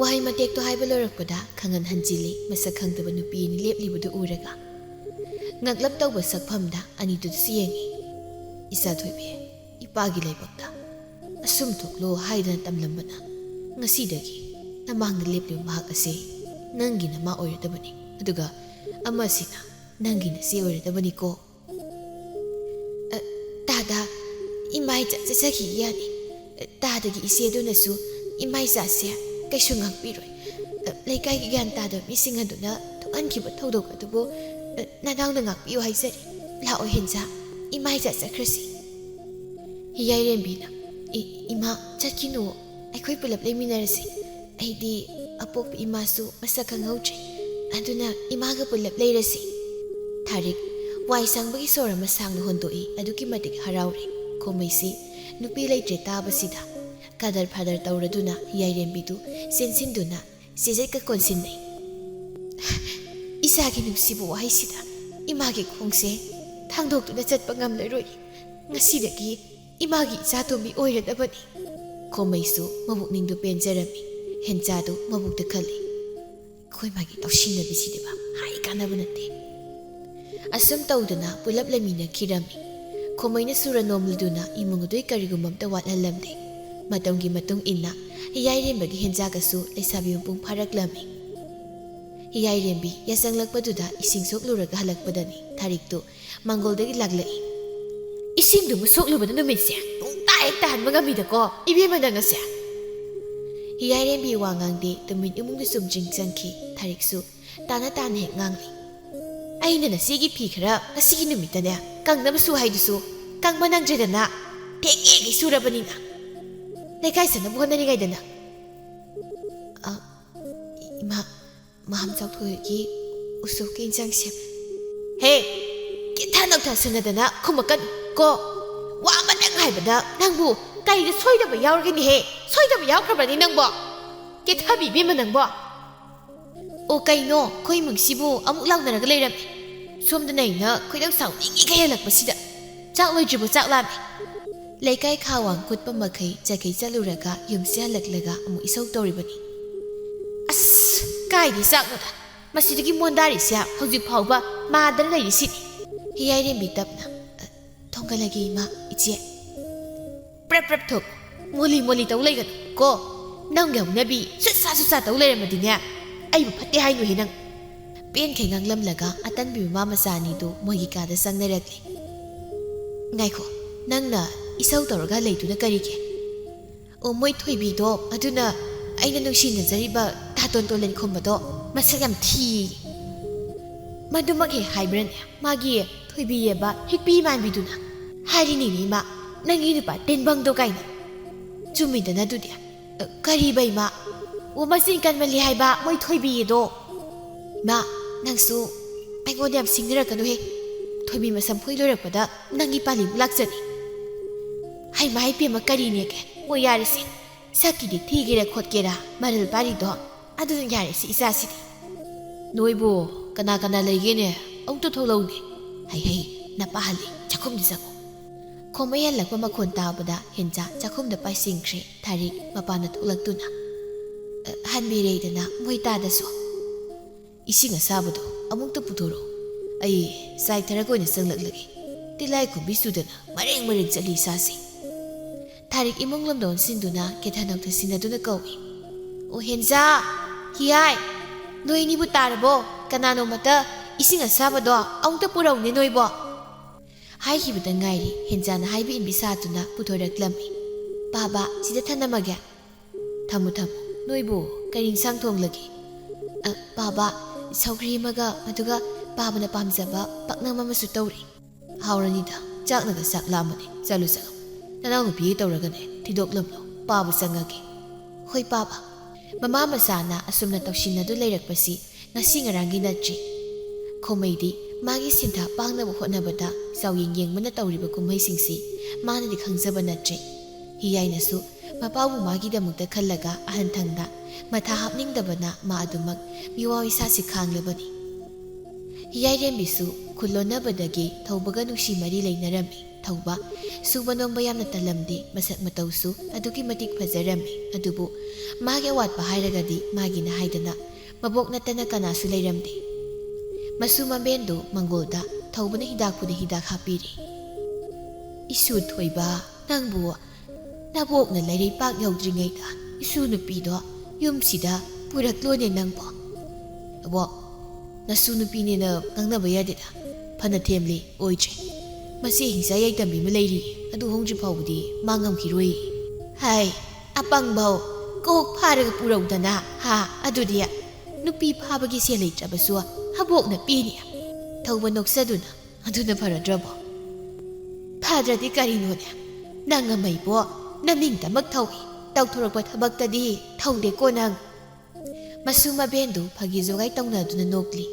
ꯋꯥꯍꯩ ꯃꯇꯦꯛꯇꯣ ꯍꯥꯏꯕ ꯂꯣꯏꯔꯛꯄꯗ ꯈꯪꯍꯟ ꯍꯟꯖꯤꯜꯂꯤ ꯃꯁꯛ ꯈꯪꯗꯕ ꯅꯨꯄꯤ ꯑꯅꯤ ꯂꯦꯞꯂꯤꯕꯗꯨ ꯎꯔꯒ ꯉꯛꯂꯞ ꯇꯧꯕ ꯁꯛꯐꯝꯗ ꯑꯅꯤꯗꯨꯗꯁꯨ ꯌꯦꯡꯉꯤ ꯏꯆꯥꯊꯣꯏꯕꯤ ꯏꯄꯥꯒꯤ ꯂꯥꯏꯕꯛꯇ ꯑꯁꯨꯝ ꯊꯣꯛꯂꯣ ꯍꯥꯏꯗꯅ ꯇꯝꯂꯝꯕꯅ ꯉꯁꯤꯗꯒꯤ ꯅꯃꯥꯡꯗ ꯂꯦꯞꯂꯤꯕ ꯃꯍꯥꯛ ꯑꯁꯤ ꯅꯪꯒꯤ ꯅꯃꯥ ꯑꯣꯏꯔꯗꯕꯅꯤ ꯑꯗꯨꯒ ꯑꯃꯁꯤꯅ ꯅꯪꯒꯤ ꯅꯆꯦ ꯑꯣꯏꯔꯗꯕꯅꯤꯀꯣ ꯇꯥꯗ ꯏꯃꯥꯏꯆꯥ ꯆꯠꯆꯈꯤꯒꯦ ꯌꯥꯅꯤ ꯇꯥꯗꯒꯤ ꯏꯆꯦꯗꯨꯅꯁꯨ ꯏꯃꯥꯏꯆꯥꯁꯦ ꯀꯩꯁꯨ ꯉꯥꯛꯄꯤꯔꯣꯏ ꯂꯩꯀꯥꯏꯒꯤ ꯒ꯭ꯌꯥꯟ ꯇꯥꯗꯕ ꯃꯤꯁꯤꯡ ꯑꯗꯨꯅ ꯊꯣꯛꯍꯟꯈꯤꯕ ꯊꯧꯗꯣꯛ ꯑꯗꯨꯕꯨ ꯅꯅꯥꯎꯅ ꯉꯥꯛꯄꯤꯌꯨ ꯍꯥꯏꯖꯔꯤ ꯂꯥꯛꯑꯣ ꯍꯦꯟꯖꯥ ꯏꯃꯥꯏꯆꯥ ꯆꯠꯈ꯭ꯔꯁꯤ ꯍꯤꯌꯥꯏꯔꯦꯝꯕꯤꯅ ꯏꯃꯥ ꯆꯠꯈꯤꯅꯨ ꯑꯩꯈꯣꯏ ꯄꯨꯂꯞ ꯂꯩꯃꯤꯟꯅꯔꯁꯤ ꯑꯩꯗꯤ ꯑꯄꯣꯛꯄ ꯏꯃꯥꯁꯨ ꯃꯁꯛ ꯈꯪꯍꯧꯗ꯭ꯔꯤ ꯑꯗꯨꯅ ꯏꯃꯥꯒ ꯄꯨꯂꯞ ꯂꯩꯔꯁꯤ ꯊꯥꯔꯤꯛ ꯋꯥꯏ ꯁꯥꯡꯕꯒꯤ ꯁꯣꯔ ꯑꯃ ꯁꯥꯡꯅ ꯍꯣꯟꯗꯣꯛꯏ ꯑꯗꯨꯛꯀꯤ ꯃꯇꯤꯛ ꯍꯔꯥꯎꯔꯤ ꯈꯣꯝꯃꯩꯁꯤ ꯅꯨꯄꯤ ꯂꯩꯇ꯭ꯔꯦ ꯇꯥꯕꯁꯤꯗ ꯀꯗꯔ ꯐꯥꯗꯔ ꯇꯧꯔꯗꯨꯅ ꯍꯤꯌꯥꯏꯔꯦꯝꯕꯤꯗꯨ ꯆꯦꯟꯁꯤꯟꯗꯨꯅ ꯆꯦꯖꯦꯠꯀ ꯀꯣꯟꯁꯤꯟꯅꯩ ꯏꯆꯥꯒꯤ ꯅꯨꯡꯁꯤꯕ ꯋꯥꯍꯩꯁꯤꯗ ꯏꯃꯥꯒꯤ ꯈꯣꯡꯁꯦ ꯊꯥꯡꯗꯣꯛꯇꯨꯅ ꯆꯠꯄ ꯉꯝꯂꯔꯣꯏ ꯉꯁꯤꯗꯒꯤ ꯏꯃꯥꯒꯤ ꯏꯆꯥꯇꯣꯝꯕꯤ ꯑꯣꯏꯔꯗꯕꯅꯤ ꯈꯣꯝꯃꯩꯁꯨ ꯃꯕꯨꯛꯅꯤꯡꯗꯨ ꯄꯦꯟꯖꯔꯝꯃꯤ ꯍꯦꯟꯆꯥꯗꯨ ꯃꯕꯨꯛꯇ ꯈꯜꯂꯤ ꯑꯩꯈꯣꯏ ꯃꯥꯒꯤ ꯇꯧꯁꯤꯟꯅꯕꯤꯁꯤꯗꯤꯕ ꯍꯥꯏ ꯀꯥꯟꯅꯕ ꯅꯠꯇꯦ ꯑꯁꯨꯝ ꯇꯧꯗꯨꯅ ꯄꯨꯂꯞ ꯂꯩꯃꯤꯟꯅꯈꯤꯔꯝꯃꯤ ꯈꯣꯝꯃꯩꯅ ꯁꯨꯔ ꯅꯣꯝꯂꯗꯨꯅ ꯏꯃꯨꯡ ꯑꯗꯨꯏ ꯀꯔꯤꯒꯨꯝꯕ ꯑꯝꯇ ꯋꯥꯠꯍꯜꯂꯝꯗꯦ ꯃꯇꯝꯒꯤ ꯃꯇꯨꯡ ꯏꯟꯅ ꯍꯤꯌꯥꯏꯔꯦꯝꯕꯒꯤ ꯍꯦꯟꯖꯥꯒꯁꯨ ꯂꯩꯁꯥꯕꯤ ꯃꯄꯨꯡ ꯐꯥꯔꯛꯂꯝꯃꯤ ꯍꯤꯌꯥꯏꯔꯦꯝꯕꯤ ꯌꯥꯆꯪꯂꯛꯄꯗꯨꯗ ꯏꯁꯤꯡ ꯁꯣꯛꯂꯨꯔꯒ ꯍꯜꯂꯛꯄꯗꯅꯤ ꯊꯥꯔꯤꯛꯇꯨ ꯃꯥꯡꯒꯣꯜꯗꯒꯤ ꯂꯥꯛꯂꯛꯏ ꯏꯁꯤꯡꯗꯨꯕꯨ ꯁꯣꯛꯂꯨꯕꯗ ꯅꯨꯃꯤꯠꯁꯦ ꯄꯨꯡꯇꯥ ꯍꯦꯛ ꯇꯥꯍꯟꯕ ꯉꯝꯃꯤꯗꯀꯣ ꯏꯕꯦꯝꯃ ꯅꯪꯁꯦ ꯍꯤꯌꯥꯏꯔꯦꯝꯕꯤ ꯋꯥ ꯉꯥꯡꯗꯦ ꯇꯨꯃꯤꯟ ꯏꯃꯨꯡꯗ ꯆꯨꯝꯗ꯭ꯔꯤꯡ ꯆꯪꯈꯤ ꯊꯥꯔꯤꯛꯁꯨ ꯇꯥꯅ ꯍꯦꯛ ꯉꯥꯡꯂꯤ ꯑꯩꯅ ꯅꯆꯦꯒꯤ ꯐꯤ ꯈꯔ ꯉꯁꯤꯒꯤ ꯅꯨꯃꯤꯠꯇꯅꯦ ꯀꯪꯅꯕꯁꯨ ꯍꯥꯏꯗꯨꯁꯨ ꯀꯪꯕ ꯅꯪꯗ꯭ꯔꯦꯗꯅ ꯊꯦꯡꯉꯦꯒꯤ ꯁꯨꯔꯕꯅꯤꯅ ꯂꯩꯀꯥꯏ ꯆꯠꯅꯕ ꯍꯣꯠꯅꯔꯤꯉꯩꯗꯅ ꯏꯃꯥ ꯃꯍꯥꯝ ꯆꯥꯎꯊꯣꯏꯒꯤ ꯎꯁꯣꯞꯀꯤ ꯏꯟꯖꯥꯡ ꯁꯦꯝ ꯍꯦ ꯀꯤꯊ ꯅꯧꯊ ꯁꯨꯅꯗꯅ ꯈꯨꯝꯃꯛꯀꯅꯨ ꯀꯣ ꯋꯥ ꯑꯃꯇꯪ ꯍꯥꯏꯕꯗ ꯅꯪꯕꯨ ꯀꯔꯤꯗ ꯁꯣꯏꯗꯕ ꯌꯥꯎꯔꯒꯅꯤꯍꯦ ꯁꯣꯏꯗꯕ ꯌꯥꯎꯈ꯭ꯔꯕꯅꯤ ꯅꯪꯕꯣ ꯀꯤꯊꯕꯤ ꯏꯕꯦꯝꯃ ꯅꯪꯕꯣ ꯑꯣ ꯀꯩꯅꯣ ꯑꯩꯈꯣꯏ ꯏꯃꯨꯡꯁꯤꯕꯨ ꯑꯃꯨꯛ ꯂꯥꯎꯅꯔꯒ ꯂꯩꯔꯝꯃꯦ ꯁꯣꯝꯗꯅ ꯑꯩꯅ ꯈꯣꯏꯗꯧ ꯁꯥꯎꯅꯤꯡꯉꯤꯒ ꯍꯦꯜꯂꯛꯄꯁꯤꯗ ꯆꯥꯛ ꯂꯣꯏꯗ꯭ꯔꯤꯕꯣ ꯆꯥꯛ ꯂꯥꯝꯃꯦ ꯂꯩꯀꯥꯏ ꯈꯥꯋꯥꯡ ꯀꯨꯠꯄ ꯃꯈꯩ ꯆꯠꯈꯩ ꯆꯠꯂꯨꯔꯒ ꯌꯨꯝꯁꯦ ꯍꯜꯂꯛꯂꯒ ꯑꯃꯨꯛ ꯏꯁꯧ ꯇꯧꯔꯤꯕꯅꯤ ꯑꯁ ꯀꯥꯏꯗꯩ ꯆꯥꯛꯅꯣꯗ ꯃꯁꯤꯗꯒꯤ ꯃꯣꯟꯗꯥꯔꯤꯁꯦ ꯍꯧꯖꯤꯛ ꯐꯥꯎꯕ ꯃꯥꯗꯅ ꯂꯩꯔꯤꯁꯤꯅꯤ ꯍꯤꯌꯥꯏꯔꯦꯝꯕꯤ ꯇꯞꯅ ꯊꯣꯡꯒꯠꯂꯒꯦ ꯏꯃꯥ ꯏꯆꯦ ꯄ꯭ꯔꯞ ꯊꯣꯛ ꯃꯣꯂꯤ ꯇꯧ ꯂꯩꯒꯅꯨ ꯀꯣ ꯅꯪꯒꯤ ꯍꯧꯅꯕꯤ ꯁꯨꯠꯁꯥ ꯇꯧ ꯂꯩꯔꯝꯃꯗꯤꯅꯦ ꯑꯩꯕꯨ ꯐꯠꯇꯦ ꯍꯥꯏꯅꯨꯍꯦ ꯅꯪ ꯄꯦꯟꯈꯩ ꯉꯥꯡꯂꯝꯂꯒ ꯑꯇꯟꯕꯤ ꯃꯃꯥ ꯃꯆꯥ ꯑꯅꯤꯗꯨ ꯃꯣꯏꯒꯤ ꯀꯥꯗ ꯆꯪꯅꯔꯛꯂꯤ ꯉꯥꯏꯈꯣ ꯅꯪꯅ ꯏꯁꯧ ꯇꯧꯔꯒ ꯂꯩꯗꯨꯅ ꯀꯔꯤꯒꯤ ꯑꯣ ꯃꯣꯏ ꯊꯣꯏꯕꯤꯗꯣ ꯑꯗꯨꯅ ꯑꯩꯅ ꯅꯨꯡꯁꯤꯅꯖꯔꯤꯕ ꯇꯥꯇꯣꯟ ꯇꯣꯂꯦꯟ ꯈꯨꯝꯕꯗꯣ ꯃꯁꯛ ꯌꯥꯝ ꯊꯤ ꯃꯗꯨꯃꯛ ꯍꯦꯛ ꯍꯥꯏꯕ꯭ꯔꯅꯦ ꯃꯥꯒꯤ ꯊꯣꯏꯕꯤꯌꯦꯕ ꯍꯤꯛꯄꯤ ꯃꯥꯟꯕꯤꯗꯨꯅ ꯍꯥꯏꯔꯤꯅꯤꯅꯦ ꯏꯃꯥ ꯅꯪꯒꯤ ꯅꯨꯄꯥ ꯇꯦꯟꯕꯪꯗꯣ ꯀꯥꯏꯅ ꯆꯨꯝꯃꯤꯗꯅ ꯑꯗꯨꯗꯤ ꯀꯔꯤꯕ ꯏꯃꯥ ꯑꯣ ꯃꯆꯤꯟ ꯀꯟꯃꯜꯂꯤ ꯍꯥꯏꯕ ꯃꯣꯏ ꯊꯣꯏꯕꯤꯌꯦꯗꯣ ꯏꯃꯥ ꯅꯪꯁꯨ ꯑꯩꯉꯣꯟꯗ ꯌꯥꯝ ꯁꯤꯡꯅꯔꯛꯀꯅꯨꯍꯦ ꯊꯣꯏꯕꯤ ꯃꯁꯝ ꯐꯣꯏ ꯂꯣꯏꯔꯛꯄꯗ ꯅꯪꯒꯤ ꯄꯥꯂꯤꯕꯨ ꯂꯥꯛꯆꯅꯤ ꯍꯥꯏ ꯃꯥꯏ ꯄꯦꯝꯃ ꯀꯔꯤꯅꯦꯒꯦ ꯍꯣꯏ ꯌꯥꯔꯤꯁꯤ ꯁꯛꯀꯤꯗꯤ ꯊꯤꯒꯦꯔꯥ ꯈꯣꯠꯀꯦꯔꯥ ꯃꯔꯜ ꯄꯥꯔꯤꯗꯣ ꯑꯗꯨꯅ ꯌꯥꯔꯤꯁꯤ ꯏꯆꯥꯁꯤꯗꯤ ꯅꯣꯏꯕꯨ ꯀꯅꯥ ꯀꯅꯥ ꯂꯩꯒꯦꯅꯦ ꯑꯃꯨꯛꯇ ꯊꯣꯛꯂꯛꯎꯅꯦ ꯍꯩ ꯅꯄꯥꯍꯜꯂꯤ ꯆꯥꯛꯈꯨꯝꯗ ꯆꯪꯉꯨ ꯈꯣꯝꯃꯩ ꯍꯜꯂꯛꯄ ꯃꯈꯣꯟ ꯇꯥꯕꯗ ꯍꯦꯟꯖꯥ ꯆꯥꯛꯈꯨꯝꯗ ꯄꯥꯏꯁꯤꯟꯈ꯭ꯔꯦ ꯊꯥꯔꯤꯛ ꯃꯄꯥꯟꯗ ꯊꯣꯛꯂꯛꯇꯨꯅ ꯍꯟꯕꯤꯔꯦꯗꯅ ꯃꯣꯏ ꯇꯥꯗꯁꯨ ꯏꯁꯤꯡ ꯑꯁꯥꯕꯗꯣ ꯑꯃꯨꯛꯇ ꯄꯨꯊꯣꯔꯛꯎ ꯑꯩ ꯆꯥꯏꯊꯔꯒ ꯑꯣꯏꯅ ꯆꯪꯂꯛꯂꯒꯦ ꯇꯤꯜꯂꯥꯏ ꯈꯨꯝꯕꯤ ꯆꯨꯗꯅ ꯃꯔꯦꯡ ꯆꯠꯂꯤ ꯏꯁꯥꯁꯤ ꯊꯥꯔꯤꯛ ꯏꯃꯨꯡ ꯂꯣꯝꯗ ꯑꯣꯟꯁꯤꯟꯗꯨꯅ ꯀꯦꯊꯅꯧꯗ ꯁꯤꯟꯅꯗꯨꯅ ꯀꯧꯏ ꯑꯣ ꯍꯦꯟꯖꯥ ꯍꯤꯌꯥꯏ ꯅꯣꯏ ꯑꯅꯤꯕꯨ ꯇꯥꯔꯕꯣ ꯀꯅꯥꯅꯣꯃꯇ ꯏꯁꯤꯡ ꯑꯁꯥꯕꯗꯣ ꯑꯃꯨꯛꯇ ꯄꯨꯔꯛꯎꯅꯦ ꯅꯣꯏꯕꯣ ꯍꯥꯏꯈꯤꯕꯗ ꯉꯥꯏꯔꯤ ꯍꯦꯟꯖꯥꯅ ꯍꯥꯏꯕ ꯏꯟꯕꯤ ꯁꯥꯗꯨꯅ ꯄꯨꯊꯣꯔꯛꯂꯝꯃꯤ ꯄꯥꯕ ꯁꯤꯗ ꯊꯅꯝꯃꯒꯦ ꯊꯝꯃꯨ ꯅꯣꯏꯕꯨ ꯀꯔꯤ ꯏꯟꯁꯥꯡ ꯊꯣꯡꯂꯒꯦ ꯄꯥꯕ ꯁꯧꯒ꯭ꯔꯤ ꯑꯃꯒ ꯑꯗꯨꯒ ꯄꯥꯕꯅ ꯄꯥꯝꯖꯕ ꯄꯥꯛꯅꯝ ꯑꯃꯁꯨ ꯇꯧꯔꯤ ꯍꯥꯎꯔꯅꯤꯗ ꯆꯥꯛꯅꯒ ꯆꯥꯛ ꯂꯥꯝꯕꯅꯤ ꯆꯠꯂꯨ ꯅꯅꯥꯎ ꯅꯨꯄꯤꯒꯤ ꯇꯧꯔꯒꯅꯦ ꯊꯤꯗꯣꯛꯂꯝꯂꯣ ꯄꯥꯕ ꯆꯪꯉꯒꯦ ꯍꯣꯏ ꯄꯥꯕ ꯃꯃꯥ ꯃꯆꯥꯅ ꯑꯁꯨꯝꯅ ꯇꯧꯁꯤꯟꯅꯗꯨ ꯂꯩꯔꯛꯄꯁꯤ ꯉꯁꯤ ꯉꯔꯥꯡꯒꯤ ꯅꯠꯇ꯭ꯔꯤ ꯈꯣꯃꯩꯗꯤ ꯃꯥꯒꯤ ꯁꯤꯟꯊꯥ ꯄꯥꯡꯅꯕ ꯍꯣꯠꯅꯕꯗ ꯆꯥꯎꯌꯦꯡ ꯌꯦꯡꯕꯅ ꯇꯧꯔꯤꯕ ꯀꯨꯝꯍꯩꯁꯤꯡꯁꯤ ꯃꯥꯅꯗꯤ ꯈꯪꯖꯕ ꯅꯠꯇ꯭ꯔꯤ ꯍꯤꯌꯥꯏꯅꯁꯨ ꯃꯄꯥꯕꯨ ꯃꯥꯒꯤꯗꯃꯛꯇ ꯈꯜꯂꯒ ꯑꯍꯟꯊꯪꯗ ꯃꯊꯥ ꯍꯥꯞꯅꯤꯡꯗꯕꯅ ꯃꯥ ꯑꯗꯨꯃꯛ ꯃꯤꯋꯥ ꯏꯁꯥꯁꯤ ꯈꯥꯡꯂꯕꯅꯤ ꯍꯤꯌꯥꯏꯔꯦꯝꯕꯤꯁꯨ ꯈꯨꯜꯂꯣꯟꯅꯕꯗꯒꯤ ꯊꯧꯕꯒ ꯅꯨꯡꯁꯤ ꯃꯔꯤ ꯂꯩꯅꯔꯝꯃꯤ ꯊꯧꯕ ꯁꯨꯕ ꯅꯣꯝꯕ ꯌꯥꯝꯅ ꯇꯜꯂꯝꯗꯦ ꯃꯁꯛ ꯃꯇꯧꯁꯨ ꯑꯗꯨꯛꯀꯤ ꯃꯇꯤꯛ ꯐꯖꯔꯝꯃꯤ ꯑꯗꯨꯕꯨ ꯃꯥꯒꯤ ꯑꯋꯥꯠꯄ ꯍꯥꯏꯔꯒꯗꯤ ꯃꯥꯒꯤꯅ ꯍꯥꯏꯗꯅ ꯃꯕꯣꯛ ꯅꯠꯇꯅ ꯀꯅꯥꯁꯨ ꯂꯩꯔꯝꯗꯦ ꯃꯁꯨ ꯃꯕꯦꯟꯗꯨ ꯃꯪꯒꯣꯜꯗ ꯊꯧꯕꯅ ꯍꯤꯗꯥꯛꯄꯨꯗꯤ ꯍꯤꯗꯥꯛ ꯍꯥꯞꯄꯤꯔꯤ ꯏꯁꯨ ꯊꯣꯏꯕ ꯅꯪꯕꯨ ꯅꯕꯣꯛꯅ ꯂꯩꯔꯩꯄꯥꯛ ꯌꯧꯗ꯭ꯔꯤꯉꯩꯗ ꯏꯁꯨ ꯅꯨꯄꯤꯗꯣ ꯌꯨꯝꯁꯤꯗ ꯄꯨꯔꯛꯂꯣꯅꯦ ꯅꯪꯕꯣ ꯑꯕꯣꯛ ꯅꯁꯨ ꯅꯨꯄꯤꯅꯦꯅ ꯉꯥꯡꯅꯕ ꯌꯥꯗꯦꯗ ꯐꯅ ꯊꯦꯝꯂꯤ ꯑꯣꯏꯗ꯭ꯔꯦ ꯃꯁꯤ ꯍꯤꯡꯆꯥ ꯌꯥꯏꯇꯝꯕꯤ ꯑꯃ ꯂꯩꯔꯤ ꯑꯗꯨ ꯍꯣꯡꯗ꯭ꯔꯤ ꯐꯥꯎꯕꯗꯤ ꯃꯥ ꯉꯝꯈꯤꯔꯣꯏ ꯍꯥꯏ ꯑꯄꯪꯕꯧ ꯀꯣꯛ ꯐꯥꯔꯒ ꯄꯨꯔꯧꯗꯅ ꯑꯗꯨꯗꯤ ꯅꯨꯄꯤ ꯐꯥꯕꯒꯤ ꯁꯦꯜ ꯂꯩꯇ꯭ꯔꯕꯁꯨ ꯑꯕꯣꯛꯅ ꯄꯤꯅꯤ ꯊꯧꯕ ꯅꯣꯛꯆꯗꯨꯅ ꯑꯗꯨꯅ ꯐꯔꯗ꯭ꯔꯕꯣ ꯐꯗ꯭ꯔꯗꯤ ꯀꯔꯤꯅꯣꯅꯦ ꯅꯪ ꯑꯃꯩꯕꯣ ꯅꯃꯤꯡꯗꯃꯛ ꯊꯧꯏ ꯇꯧꯊꯣꯔꯛꯄ ꯊꯕꯛꯇꯗꯤ ꯊꯧꯗꯦꯀꯣ ꯅꯪ ꯃꯁꯨ ꯃꯕꯦꯟꯗꯨ ꯐꯥꯒꯤ ꯖꯣꯒꯥꯏ ꯇꯧꯅꯗꯨꯅ ꯅꯣꯛꯂꯤ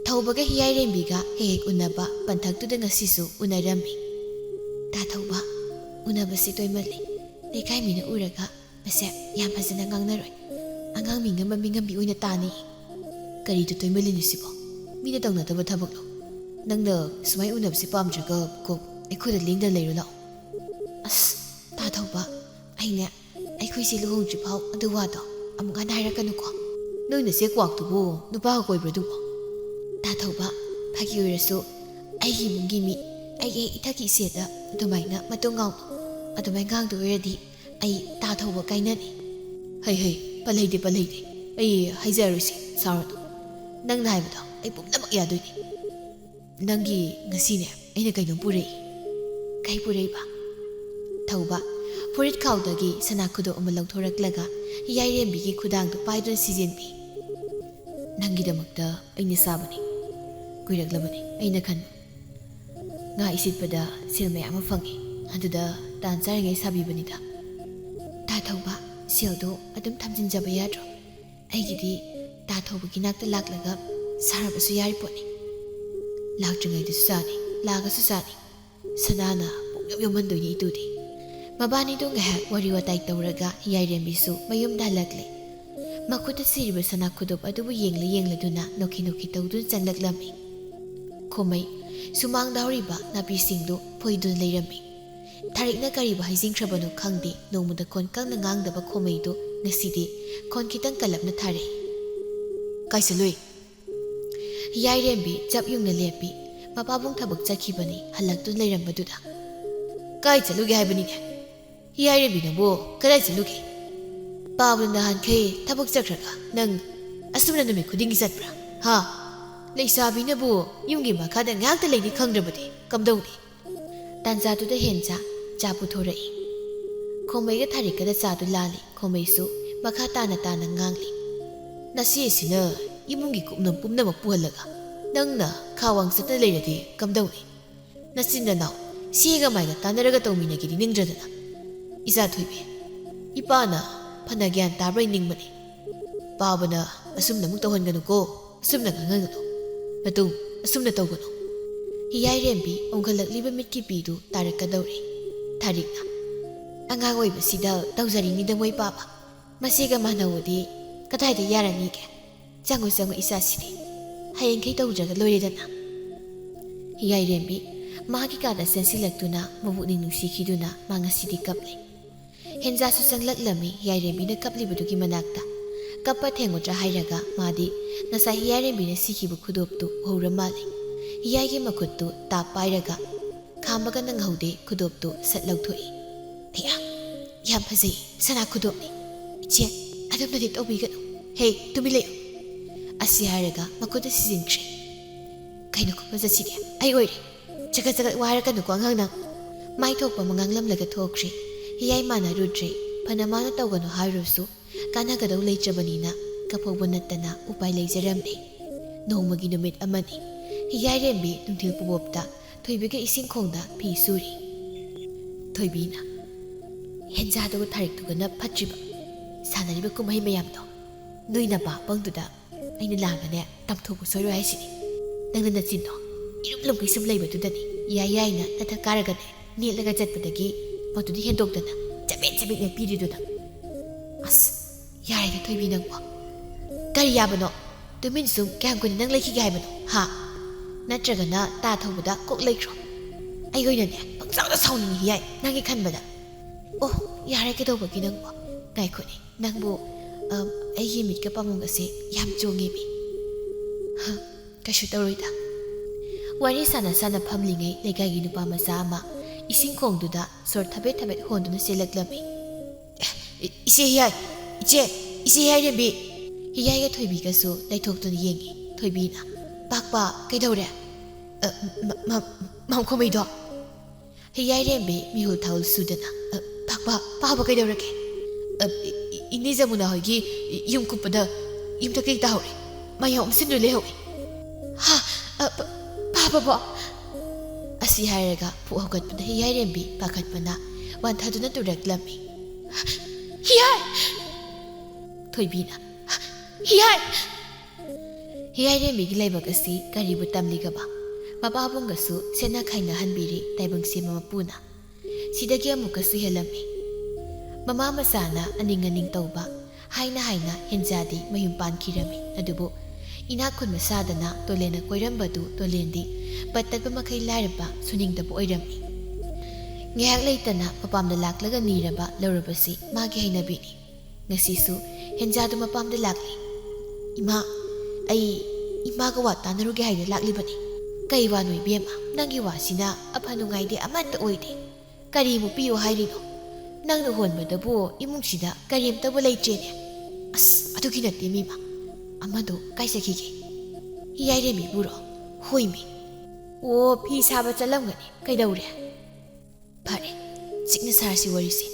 ꯊꯧꯕꯒ ꯍꯤꯌꯥꯏꯔꯦꯝꯕꯤꯒ ꯍꯦꯛ ꯎꯟꯅꯕ ꯄꯟꯊꯛꯇꯨꯗ ꯉꯁꯤꯁꯨ ꯎꯅꯔꯝꯃꯤ ꯇꯥ ꯊꯧꯕ ꯎꯅꯕꯁꯤ ꯇꯣꯏꯃꯜꯂꯤ ꯂꯩꯀꯥꯏ ꯃꯤꯅ ꯎꯔꯒ ꯃꯁꯦ ꯌꯥꯝ ꯐꯖꯅ ꯉꯥꯡꯅꯔꯣꯏ ꯑꯉꯥꯡ ꯃꯤꯉꯝꯕ ꯃꯤꯉꯝꯕꯤ ꯑꯣꯏꯅ ꯇꯥꯅꯤ ꯀꯔꯤꯗ ꯇꯣꯏꯃꯜꯂꯤꯅꯣ ꯁꯤꯕꯣ ꯃꯤꯅ ꯇꯧꯅꯗꯕ ꯊꯕꯛꯂꯣ ꯅꯪꯅ ꯁꯨꯃꯥꯏ ꯎꯅꯕꯁꯤ ꯄꯥꯝꯗ꯭ꯔꯒ ꯀꯣꯛ ꯑꯩꯈꯣꯏꯗ ꯂꯦꯡꯗꯅ ꯂꯩꯔꯣ ꯂꯥꯛꯑꯣ ꯑꯁ ꯇꯥ ꯊꯧꯕ ꯑꯩꯅꯦ ꯑꯩꯈꯣꯏꯁꯤ ꯂꯨꯍꯣꯡꯗ꯭ꯔꯤ ꯐꯥꯎ ꯑꯗꯨ ꯋꯥꯗꯣ ꯑꯃꯨꯛ ꯍꯟꯅ ꯍꯥꯏꯔꯛꯀꯅꯨꯀꯣ ꯅꯣꯏꯅ ꯆꯦ ꯀ꯭ꯋꯥꯛꯇꯨꯕꯨ ꯅꯨꯄꯥꯒ ꯀꯣꯏꯕ꯭ꯔꯗꯨꯕꯣ ꯇꯥ ꯊꯧꯕ ꯐꯥꯒꯤ ꯑꯣꯏꯔꯁꯨ ꯑꯩꯒꯤ ꯏꯃꯨꯡꯒꯤ ꯃꯤ ꯑꯩꯒꯤ ꯏꯊꯛꯀꯤ ꯏꯆꯦꯗ ꯑꯗꯨꯃꯥꯏꯅ ꯃꯇꯨꯡ ꯉꯥꯎꯅꯨ ꯑꯗꯨꯃꯥꯏꯅ ꯉꯥꯡꯗ ꯑꯣꯏꯔꯗꯤ ꯑꯩ ꯇꯥ ꯊꯧꯕ ꯀꯥꯏꯅꯅꯤ ꯍꯩ ꯄꯜꯍꯩꯗꯦ ꯑꯩ ꯍꯩꯖꯔꯣꯏꯁꯤ ꯁꯥꯎꯔꯅꯨ ꯅꯪꯅ ꯍꯥꯏꯕꯗꯣ ꯑꯩ ꯄꯨꯝꯅꯃꯛ ꯌꯥꯗꯣꯏꯅꯤ ꯅꯪꯒꯤ ꯉꯁꯤꯅꯦ ꯑꯩꯅ ꯀꯩꯅꯣꯝ ꯄꯨꯔꯛꯏ ꯀꯩ ꯄꯨꯔꯛꯏꯕ ꯊꯧꯕ ꯐꯨꯔꯤꯠ ꯈꯥꯎꯗꯒꯤ ꯁꯅꯥ ꯈꯨꯗꯣꯞ ꯑꯃ ꯂꯧꯊꯣꯔꯛꯂꯒ ꯍꯤꯌꯥꯏꯔꯦꯝꯕꯤꯒꯤ ꯈꯨꯗꯥꯡꯗꯨ ꯄꯥꯏꯗꯨꯅ ꯁꯤꯖꯤꯟꯕꯤ ꯅꯪꯒꯤꯗꯃꯛꯇ ꯑꯩꯅ ꯁꯥꯕꯅꯤ ꯀꯨꯏꯔꯛꯂꯕꯅꯤ ꯑꯩꯅ ꯈꯟꯕ ꯉꯥ ꯏꯁꯤꯠꯄꯗ ꯁꯦꯜ ꯃꯌꯥꯝ ꯑꯃ ꯐꯪꯉꯤ ꯑꯗꯨꯗ ꯇꯥꯟ ꯆꯥꯔꯤꯉꯩ ꯁꯥꯕꯤꯕꯅꯤꯗ ꯇꯥ ꯊꯧꯕ ꯁꯦꯜꯗꯣ ꯑꯗꯨꯝ ꯊꯝꯖꯤꯟꯖꯕ ꯌꯥꯗ꯭ꯔꯣ ꯑꯩꯒꯤꯗꯤ ꯇꯥ ꯊꯧꯕꯒꯤ ꯅꯥꯛꯇ ꯂꯥꯛꯂꯒ ꯁꯥꯔꯕꯁꯨ ꯌꯥꯔꯤ ꯄꯣꯠꯅꯤ ꯂꯥꯛꯇ꯭ꯔꯤꯉꯩꯗꯁꯨ ꯆꯥꯅꯤ ꯂꯥꯛꯑꯒꯁꯨ ꯆꯥꯅꯤ ꯁꯅꯥꯅ ꯄꯨꯡꯌꯣꯝ ꯌꯣꯝꯍꯟꯗꯣꯏꯅꯤ ꯏꯇꯨꯗꯤ ꯃꯕꯥꯅꯤꯗꯣ ꯉꯥꯏꯍꯥꯛ ꯋꯥꯔꯤ ꯋꯥꯇꯥꯏ ꯇꯧꯔꯒ ꯍꯤꯌꯥꯏꯔꯦꯝꯕꯤꯁꯨ ꯃꯌꯨꯝꯗ ꯍꯜꯂꯛꯂꯦ ꯃꯈꯨꯠꯇ ꯁꯤꯔꯤꯕ ꯁꯅꯥ ꯈꯨꯗꯣꯞ ꯑꯗꯨꯕꯨ ꯌꯦꯡꯂꯗꯨꯅ ꯅꯣꯛꯈꯤ ꯇꯧꯗꯨꯅ ꯆꯪꯂꯛꯂꯝꯃꯤ ꯈꯣꯃꯩ ꯁꯨꯃꯥꯡꯗ ꯍꯧꯔꯤꯕ ꯅꯥꯄꯤꯁꯤꯡꯗꯨ ꯐꯣꯏꯗꯨꯅ ꯂꯩꯔꯝꯃꯤ ꯊꯥꯔꯤꯛꯅ ꯀꯔꯤꯕꯨ ꯍꯥꯏꯖꯤꯟꯈ꯭ꯔꯕꯅꯣ ꯈꯪꯗꯦ ꯅꯣꯡꯃꯗ ꯈꯣꯟ ꯀꯪꯅ ꯉꯥꯡꯗꯕ ꯈꯣꯃꯩꯗꯨ ꯉꯁꯤꯗꯤ ꯈꯣꯟ ꯈꯤꯇꯪ ꯀꯜꯂꯞꯅ ꯊꯥꯔꯛꯏ ꯀꯥꯏ ꯆꯠꯂꯨꯏ ꯍꯤꯌꯥꯏꯔꯦꯝꯕꯤ ꯆꯞ ꯌꯨꯡꯅ ꯂꯦꯞꯄꯤ ꯃꯄꯥꯕꯨꯡ ꯊꯕꯛ ꯆꯠꯈꯤꯕꯅꯤ ꯍꯜꯂꯛꯇꯨꯅ ꯂꯩꯔꯝꯕꯗꯨꯗ ꯀꯥꯏ ꯆꯠꯂꯨꯒꯦ ꯍꯥꯏꯕꯅꯤꯅꯦ ꯍꯤꯌꯥꯏꯔꯦꯝꯕꯤ ꯅꯪꯕꯨ ꯀꯗꯥꯏ ꯆꯠꯂꯨꯒꯦ ꯄꯥꯕꯅ ꯅꯍꯥꯟꯈꯩ ꯊꯕꯛ ꯆꯠꯈ꯭ꯔꯒ ꯅꯪ ꯑꯁꯨꯝꯅ ꯅꯨꯃꯤꯠ ꯈꯨꯗꯤꯡꯒꯤ ꯆꯠꯄ꯭ꯔꯥ ꯂꯩꯁꯥꯕꯤꯅꯕꯨ ꯌꯨꯝꯒꯤ ꯃꯈꯥꯗ ꯉꯥꯛꯇ ꯂꯩꯅꯤ ꯈꯪꯗ꯭ꯔꯕꯗꯤ ꯀꯝꯗꯧꯅꯤ ꯇꯥꯟꯖꯥꯗꯨꯗ ꯍꯦꯟꯖꯥ ꯆꯥ ꯄꯨꯊꯣꯔꯛꯏ ꯈꯣꯃꯩꯒ ꯊꯥꯔꯤꯛꯀꯗ ꯆꯥꯗꯨ ꯂꯥꯜꯂꯤ ꯈꯣꯃꯩꯁꯨ ꯃꯈꯥ ꯇꯥꯅ ꯉꯥꯡꯂꯤ ꯅꯆꯦ ꯑꯁꯤꯅ ꯏꯃꯨꯡꯒꯤ ꯀꯨꯞꯅꯣꯝ ꯄꯨꯝꯅꯃꯛ ꯄꯨꯍꯜꯂꯒ ꯅꯪꯅ ꯈꯥꯋꯥꯡ ꯆꯠꯇ ꯂꯩꯔꯗꯤ ꯀꯝꯗꯧꯅꯤ ꯅꯆꯤꯟ ꯅꯅꯥꯎ ꯁꯤꯒ ꯃꯥꯏꯒ ꯇꯥꯟꯅꯔꯒ ꯇꯧꯃꯤꯟꯅꯒꯦꯗꯤ ꯅꯤꯡꯗ꯭ꯔꯗꯅ ꯏꯆꯥ ꯊꯣꯏꯕꯤ ꯏꯄꯥꯅ ꯐꯅ ꯒ꯭ꯌꯥꯟ ꯇꯥꯕ꯭ꯔꯩ ꯅꯤꯡꯕꯅꯤ ꯄꯥꯕꯅ ꯑꯁꯨꯝꯅ ꯑꯃꯨꯛ ꯇꯧꯍꯟꯒꯅꯨꯀꯣ ꯑꯁꯨꯝꯅ ꯉꯥꯡꯍꯟꯒꯅꯨ ꯃꯇꯨꯡ ꯑꯁꯨꯝꯅ ꯇꯧꯒꯅꯨ ꯍꯤꯌꯥꯏꯔꯦꯝꯕꯤ ꯑꯣꯟꯈꯠꯂꯛꯂꯤꯕ ꯃꯤꯠꯀꯤ ꯄꯤꯗꯨ ꯇꯥꯔꯛꯀꯗꯧꯔꯦ꯫ ꯊꯥꯔꯤꯛꯅ ꯑꯉꯥꯡ ꯑꯣꯏꯕꯁꯤꯗ ꯇꯧꯖꯔꯤꯅꯤꯗ ꯃꯣꯏ ꯄꯥꯕ ꯃꯁꯤꯒ ꯃꯥꯟꯅꯧꯗꯤ ꯀꯗꯥꯏꯗ ꯌꯥꯔꯅꯤꯒꯦ ꯆꯪꯉꯨ ꯆꯪꯉꯨ ꯏꯆꯥꯁꯤꯗꯤ ꯍꯌꯦꯡꯈꯩ ꯇꯧꯗ꯭ꯔꯒ ꯂꯣꯏꯔꯦꯗꯅ꯫ ꯍꯤꯌꯥꯏꯔꯦꯝꯕꯤ ꯃꯥꯒꯤ ꯀꯥꯗ ꯆꯦꯟꯁꯤꯜꯂꯛꯇꯨꯅ ꯃꯕꯨꯛꯅꯤꯡ ꯅꯨꯡꯁꯤꯈꯤꯗꯨꯅ ꯃꯥ ꯉꯁꯤꯗꯤ ꯀꯞꯂꯦ꯫ ꯍꯦꯟꯖꯥꯁꯨ ꯆꯪꯂꯛꯂꯝꯃꯤ ꯍꯤꯌꯥꯏꯔꯦꯝꯕꯤꯅ ꯀꯞꯂꯤꯕꯗꯨꯒꯤ ꯃꯅꯥꯛꯇ꯫ ꯀꯞꯄ ꯊꯦꯡꯒꯗ꯭ꯔꯥ ꯍꯥꯏꯔꯒ ꯃꯥꯗꯤ ꯉꯁꯥꯏ ꯍꯤꯌꯥꯏꯔꯦꯝꯕꯤꯅ ꯁꯤꯈꯤꯕ ꯈꯨꯗꯣꯞꯇꯨ ꯎꯍꯧꯔ ꯃꯥꯜꯂꯦ꯫ ꯍꯤꯌꯥꯏꯒꯤ ꯃꯈꯨꯠꯇꯨ ꯇꯥꯞ ꯄꯥꯏꯔꯒ ꯈꯥꯝꯕꯒ ꯅꯪꯍꯧꯗꯦ ꯈꯨꯗꯣꯞꯇꯨ ꯁꯠ ꯂꯧꯊꯣꯛꯏ꯫ ꯑꯌꯥ ꯌꯥꯝ ꯐꯖꯩ ꯁꯅꯥ ꯈꯨꯗꯣꯞꯅꯤ ꯏꯆꯦ ꯑꯗꯨꯝꯅꯗꯤ ꯇꯧꯕꯤꯒꯅꯨ ꯍꯦ ꯇꯨꯃꯤꯟ ꯂꯩꯌꯨ ꯑꯁꯤ ꯍꯥꯏꯔꯒ ꯃꯈꯨꯠꯇ ꯁꯤꯖꯤꯟꯈ꯭ꯔꯦ꯫ ꯀꯩꯅꯣ ꯈꯨꯐꯖꯁꯤꯗꯤ ꯑꯩ ꯑꯣꯏꯔꯦ ꯆꯒꯠ ꯆꯒꯠ ꯋꯥꯏꯔꯛꯀꯅꯨꯀꯣ ꯑꯉꯥꯡ ꯅꯪ꯫ ꯃꯥꯏ ꯊꯣꯛꯄ ꯃꯉꯥꯡꯂꯝꯂꯒ ꯊꯣꯛꯈ꯭ꯔꯦ꯫ ꯍꯤꯌꯥꯏ ꯃꯥꯟꯅꯔꯨꯗ꯭ꯔꯦ ꯐꯅ ꯃꯥꯅ ꯇꯧꯒꯅꯨ ꯍꯥꯏꯔꯨꯔꯁꯨ ꯀꯥꯟꯅꯒꯗꯧ ꯂꯩꯇ꯭ꯔꯕꯅꯤꯅ ꯀꯞꯐꯧꯕ ꯅꯠꯇꯅ ꯎꯄꯥꯏ ꯂꯩꯖꯔꯝꯗꯦ꯫ ꯅꯣꯡꯃꯒꯤ ꯅꯨꯃꯤꯠ ꯑꯃꯅꯤ ꯍꯤꯌꯥꯏꯔꯦꯝꯕꯤ ꯅꯨꯡꯊꯤꯜ ꯄꯨꯕꯣꯞꯇ ꯊꯣꯏꯕꯤꯒ ꯏꯁꯤꯡꯈꯣꯡꯗ ꯐꯤ ꯁꯨꯔꯤ꯫ ꯊꯣꯏꯕꯤꯅ ꯍꯦꯟꯖꯥꯗꯨꯒ ꯊꯥꯔꯤꯛꯇꯨꯒꯅ ꯐꯠꯇ꯭ꯔꯤꯕ ꯁꯥꯟꯅꯔꯤꯕ ꯀꯨꯝꯍꯩ ꯃꯌꯥꯝꯗꯣ ꯅꯣꯏ ꯅꯄꯥ ꯄꯪꯗꯨꯗ ꯑꯩꯅ ꯂꯥꯡꯒꯅꯦ ꯇꯝꯊꯣꯛꯄ ꯁꯣꯏꯔꯣꯏ ꯍꯥꯏꯁꯤꯅꯤ꯫ ꯅꯪꯅ ꯅꯆꯤꯟꯗꯣ ꯏꯔꯨꯝ ꯂꯨꯝꯒꯩ ꯁꯨꯝ ꯂꯩꯕꯗꯨꯗꯅꯤ ꯌꯥꯏ ꯌꯥꯏꯅ ꯅꯊꯛ ꯀꯥꯔꯒꯅꯦ ꯅꯦꯠꯂꯒ ꯆꯠꯄꯗꯒꯤ ꯃꯗꯨꯗꯤ ꯍꯦꯟꯗꯣꯛꯇꯅ ꯆꯕꯦꯠ ꯆꯕꯦꯠ ꯅꯦꯠꯄꯤꯔꯤꯗꯨꯅ꯫ ꯑꯁ ꯌꯥꯔꯦꯗ ꯊꯣꯏꯕꯤ ꯅꯪꯕꯣ ꯀꯔꯤ ꯌꯥꯕꯅꯣ ꯇꯨꯃꯤꯟ ꯁꯨꯝ ꯀꯌꯥꯝ ꯀꯨꯏꯅ ꯅꯪ ꯂꯩꯈꯤꯒꯦ ꯍꯥꯏꯕꯅꯣ ꯍꯥ ꯅꯠꯇ꯭ꯔꯒꯅ ꯇꯥ ꯊꯧꯕꯗ ꯀꯣꯛ ꯂꯩꯈ꯭ꯔꯣ꯫ ꯑꯩ ꯑꯣꯏꯅꯅꯦ ꯄꯪꯁꯥꯎꯗ ꯁꯥꯎꯅꯤꯡꯉꯤ ꯌꯥꯏ ꯅꯪꯒꯤ ꯈꯟꯕꯗ꯫ ꯑꯣ ꯌꯥꯔꯦ ꯀꯩꯗꯧꯕꯒꯤ ꯅꯪꯕꯣ ꯉꯥꯏꯈꯣꯅꯦ ꯅꯪꯕꯨ ꯑꯩꯒꯤ ꯃꯤꯠꯀ ꯄꯥꯃꯨꯡꯒꯁꯦ ꯌꯥꯝ ꯆꯣꯡꯉꯦ ꯃꯤ ꯀꯩꯁꯨ ꯇꯧꯔꯣꯏꯗ꯫ ꯋꯥꯔꯤ ꯁꯥꯟꯅ ꯁꯥꯟꯅ ꯐꯝꯂꯤꯉꯩ ꯂꯩꯀꯥꯏꯒꯤ ꯅꯨꯄꯥ ꯃꯆꯥ ꯑꯃ ꯏꯁꯤꯡꯈꯣꯡꯗꯨꯗ ꯁꯣꯔ ꯊꯕꯦꯠ ꯊꯕꯦꯠ ꯍꯣꯟꯗꯨꯅ ꯆꯦꯜꯂꯛꯂꯝꯃꯤ꯫ ꯏꯆꯦ ꯍꯤꯌꯥꯏ ꯏꯆꯦ ꯍꯤꯌꯥꯏꯔꯦꯝꯕꯤ꯫ ꯍꯤꯌꯥꯏꯒ ꯊꯣꯏꯕꯤꯒꯁꯨ ꯂꯩꯊꯣꯛꯇꯨꯅ ꯌꯦꯡꯉꯤ꯫ ꯊꯣꯏꯕꯤꯅ ꯄꯥꯛꯄ ꯀꯩꯗꯧꯔꯦ ꯃꯥꯝꯈꯣꯝꯕꯩꯗꯣ꯫ ꯍꯤꯌꯥꯏꯔꯦꯝꯕꯤ ꯃꯤꯍꯨꯜ ꯊꯥꯍꯨꯜ ꯁꯨꯗꯅ ꯄꯥꯕ ꯀꯩꯗꯧꯔꯒꯦ ꯏꯅꯦ ꯖꯃꯨꯅꯥ ꯍꯣꯏꯒꯤ ꯌꯨꯝ ꯀꯨꯞꯄꯗ ꯌꯨꯝꯊꯛꯇꯒꯤ ꯇꯥꯍꯧꯔꯦ ꯃꯌꯥꯝ ꯑꯃꯁꯤꯟꯗꯨ ꯂꯩꯍꯧꯏ꯫ ꯍꯥ ꯄꯥꯕꯕꯣ ꯑꯁꯤ ꯍꯥꯏꯔꯒ ꯄꯨꯛ ꯍꯧꯒꯠꯄꯗ ꯍꯤꯌꯥꯏꯔꯦꯝꯕꯤ ꯄꯥꯈꯠꯄꯅ ꯋꯥꯟꯊꯗꯨꯅ ꯇꯨꯔꯛꯂꯝꯃꯤ꯫ ꯍꯤꯌꯥꯏ ꯊꯣꯏꯕꯤꯅ ꯍꯤꯌꯥꯏ꯫ ꯍꯤꯌꯥꯏꯔꯦꯝꯕꯤꯒꯤ ꯂꯥꯏꯕꯛ ꯑꯁꯤ ꯀꯔꯤꯕꯨ ꯇꯝꯂꯤꯒꯕ ꯃꯄꯥꯕꯨꯡꯒꯁꯨ ꯁꯦꯠꯅ ꯈꯥꯏꯅꯍꯟꯕꯤꯔꯤ ꯇꯥꯏꯕꯪ ꯁꯦꯝꯕ ꯃꯄꯨꯅ꯫ ꯁꯤꯗꯒꯤ ꯑꯃꯨꯛꯀꯁꯨ ꯍꯦꯜꯂꯝꯃꯤ꯫ ꯃꯃꯥ ꯃꯆꯥꯅ ꯑꯅꯤꯡ ꯑꯅꯤꯡ ꯇꯧꯕ ꯍꯥꯏꯅ ꯍꯦꯟꯖꯥꯗꯤ ꯃꯌꯨꯝ ꯄꯥꯟꯈꯤꯔꯝꯃꯤ꯫ ꯑꯗꯨꯕꯨ ꯏꯅꯥꯛ ꯈꯨꯟꯕ ꯁꯥꯗꯅ ꯇꯣꯂꯦꯟꯅ ꯀꯣꯏꯔꯝꯕꯗꯨ ꯇꯣꯂꯦꯟꯗꯤ ꯄꯠꯇꯠꯄ ꯃꯈꯩ ꯂꯥꯏꯔꯕ ꯁꯨꯅꯤꯡꯗꯕ ꯑꯣꯏꯔꯝꯃꯤ꯫ ꯉꯥꯏꯍꯥꯛ ꯂꯩꯇꯅ ꯃꯄꯥꯝꯗ ꯂꯥꯛꯂꯒ ꯅꯤꯔꯕ ꯂꯧꯔꯕꯁꯤ ꯃꯥꯒꯤ ꯍꯩꯅꯕꯤꯅꯤ꯫ ꯉꯁꯤꯁꯨ ꯍꯦꯟꯖꯥꯗꯨ ꯃꯄꯥꯝꯗ ꯂꯥꯛꯂꯤ꯫ ꯏꯃꯥ ꯑꯩ ꯏꯃꯥꯒ ꯋꯥ ꯇꯥꯟꯅꯔꯨꯒꯦ ꯍꯥꯏꯅ ꯂꯥꯛꯂꯤꯕꯅꯤ꯫ ꯀꯩ ꯋꯥꯅꯣ ꯏꯕꯦꯝꯃ ꯅꯪꯒꯤ ꯋꯥꯁꯤꯅ ꯑꯐ ꯅꯨꯡꯉꯥꯏꯗꯤ ꯑꯃꯠꯇ ꯑꯣꯏꯗꯦ꯫ ꯀꯔꯤꯃꯨꯛ ꯄꯤꯌꯣ ꯍꯥꯏꯔꯤꯅꯣ ꯅꯪꯅ ꯍꯣꯟꯕꯗꯕꯨ ꯏꯃꯨꯡꯁꯤꯗ ꯀꯔꯤꯝꯇꯕꯨ ꯂꯩꯇ꯭ꯔꯦꯅꯦ꯫ ꯑꯁ ꯑꯗꯨꯒꯤ ꯅꯠꯇꯦ ꯃꯤꯃ ꯑꯃꯗꯣ ꯀꯥꯏꯆꯈꯤꯒꯦ ꯍꯤꯌꯥꯏꯔꯦꯝꯕꯤꯕꯨꯔꯣ ꯍꯣꯏꯃꯤ ꯑꯣ ꯐꯤ ꯁꯥꯕ ꯆꯠꯂꯝꯒꯅꯤ ꯀꯩꯗꯧꯔꯦ ꯐꯔꯦ ꯆꯤꯛꯅ ꯁꯥꯔꯁꯤ ꯋꯥꯔꯤꯁꯦ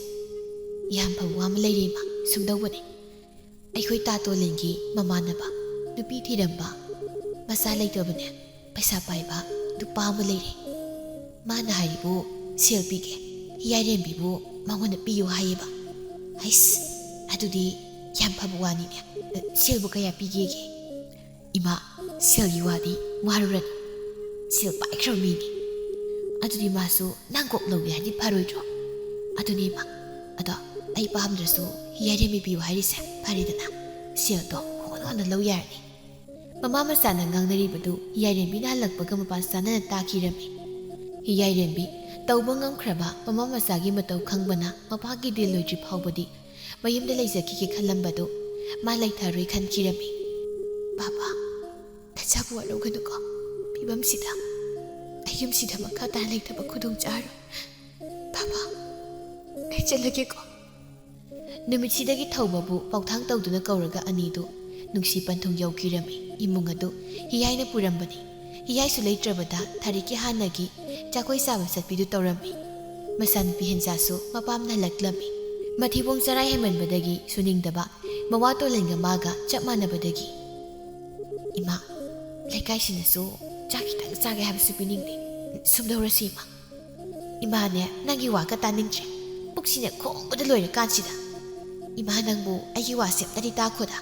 ꯌꯥꯝ ꯐꯕ ꯋꯥ ꯑꯃ ꯂꯩꯔꯤ ꯏꯃꯥ ꯁꯨꯝꯗꯧꯕꯅꯤ ꯑꯩꯈꯣꯏ ꯇꯥꯇꯣꯂꯦꯟꯒꯤ ꯃꯃꯥꯟꯅꯕ ꯅꯨꯄꯤ ꯊꯤꯔꯝꯕ ꯃꯆꯥ ꯂꯩꯇꯕꯅꯦ ꯄꯩꯁꯥ ꯄꯥꯏꯕ ꯅꯨꯄꯥ ꯑꯃ ꯂꯩꯔꯦ ꯃꯥꯅ ꯍꯥꯏꯔꯤꯕꯨ ꯁꯦꯜ ꯄꯤꯒꯦ ꯍꯤꯌꯥꯏꯔꯦꯝꯕꯤꯕꯨ ꯃꯉꯣꯟꯗ ꯄꯤꯌꯨ ꯍꯥꯏꯌꯦꯕ ꯍꯩꯁ ꯑꯗꯨꯗꯤ ꯌꯥꯝ ꯐꯕ ꯋꯥꯅꯤꯅꯦ ꯁꯦꯜꯕꯨ ꯀꯌꯥ ꯄꯤꯒꯦꯒꯦ 이마 셀기 와디 와루라니 셀 빠이크로 미니 아두니 마수 난곡 너위 하니 파로이죠 아두니 마 아다 아이 밤드레수 히야레미 비우 하리세 파리드나 셀도 호노나 러야니 마마마 사나 ngang 히야레미나 할락바가 마파 사나 따키라미 히야레미 tauba ngamkraba mama masagi matau khangbana mapagi dilojri phawbadi mayumda leizaki ki khalambadu ma laitharoi khankirami baba tachabu waroganu ko pibam sida ayum sida makha ta leitaba khudung charu baba ai chalage ko numit sidagi thawbabu pauthang tawduna kauraga anidu nungsi panthung yaukirami imung adu hiyaina purambani hiyai su leitrabada thariki hanagi chakoi saba satpidu tawrami masan pi henjasu mapamna laklami mathibong charai hemanbadagi suningdaba mawato lenga maga chapmanabadagi ima lekai sinasu chaki tang sage habsu piningni sumdorasi ima ne nangi wa ka taningtre puksine khongbada loira kansida ima nangbu agi wa septari ta khoda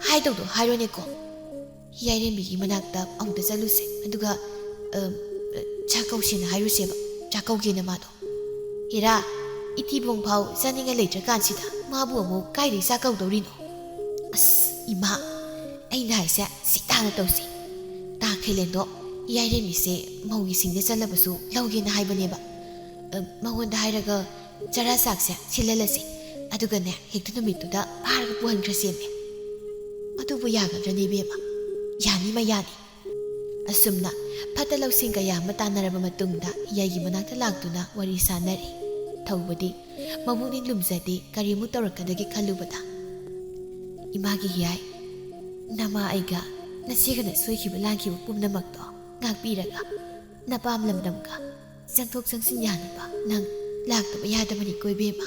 haidawdo hairone ko hiyairembi gi manakta amta chaluse aduga ꯆꯥꯛꯀꯧꯁꯦꯅ ꯍꯥꯏꯔꯨꯁꯦꯕ ꯆꯥꯛꯀꯧꯒꯦꯅ ꯃꯥꯗꯣ ꯍꯦꯔꯥ ꯏꯊꯤꯕꯣꯡ ꯐꯥꯎ ꯆꯥꯅꯤꯡꯉꯥꯏ ꯂꯩꯇ꯭ꯔꯀꯥꯟꯁꯤꯗ ꯃꯥꯕꯨ ꯑꯃꯨꯛ ꯀꯥꯏꯗꯒꯤ ꯆꯥꯛꯀꯧꯗꯧꯔꯤꯅꯣ ꯑꯁ ꯏꯃꯥ ꯑꯩꯅ ꯍꯥꯏꯁꯦ ꯁꯤ ꯇꯥꯅ ꯇꯧꯁꯤ ꯇꯥ ꯈꯩꯂꯦꯟꯗꯣ ꯌꯥꯏꯔꯦꯝꯕꯤꯁꯦ ꯃꯧꯒꯤ ꯁꯤꯡꯗ ꯆꯠꯂꯕꯁꯨ ꯂꯧꯒꯦꯅ ꯍꯥꯏꯕꯅꯦꯕ ꯃꯉꯣꯟꯗ ꯍꯥꯏꯔꯒ ꯆꯔꯥ ꯆꯥꯛꯁꯦ ꯁꯤꯜꯍꯜꯂꯁꯤ ꯑꯗꯨꯒꯅꯦ ꯍꯦꯛꯇ ꯅꯨꯃꯤꯠꯇꯨꯗ ꯐꯥꯔꯒ ꯄꯨꯍꯟꯈ꯭ꯔꯁꯦꯃꯦ ꯑꯗꯨꯕꯨ ꯌꯥꯒꯗ꯭ꯔꯅꯦ ꯏꯕꯦꯝꯃ ꯌꯥꯅꯤꯃ ꯌꯥꯅꯤ ꯑꯁꯨꯝꯅ ꯐꯠꯇ ꯂꯧꯁꯤꯡ ꯀꯌꯥ ꯑꯃ ꯇꯥꯟꯅꯔꯕ ꯃꯇꯨꯡꯗ ꯍꯤꯌꯥꯏꯒꯤ ꯃꯅꯥꯛꯇ ꯂꯥꯛꯇꯨꯅ ꯋꯥꯔꯤ ꯁꯥꯟꯅꯔꯤ ꯊꯧꯕꯗꯤ ꯃꯕꯨꯛꯅꯤꯡ ꯂꯨꯝꯖꯗꯦ ꯀꯔꯤꯃꯨꯛ ꯇꯧꯔꯛꯀꯗꯒꯦ ꯈꯜꯂꯨꯕꯗ ꯏꯃꯥꯒꯤ ꯍꯤꯌꯥꯏ ꯅꯃꯥ ꯑꯩꯒ ꯅꯆꯦꯒꯅ ꯁꯣꯏꯈꯤꯕ ꯂꯥꯟꯈꯤꯕ ꯄꯨꯝꯅꯃꯛꯇꯣ ꯉꯥꯛꯄꯤꯔꯒ ꯅꯄꯥꯝ ꯂꯝꯗꯝꯒ ꯆꯪꯊꯣꯛ ꯆꯪꯁꯤꯟ ꯌꯥꯅꯕ ꯅꯪ ꯂꯥꯛꯇꯕ ꯌꯥꯗꯕꯅꯤ ꯀꯣꯏꯕꯦꯝꯃ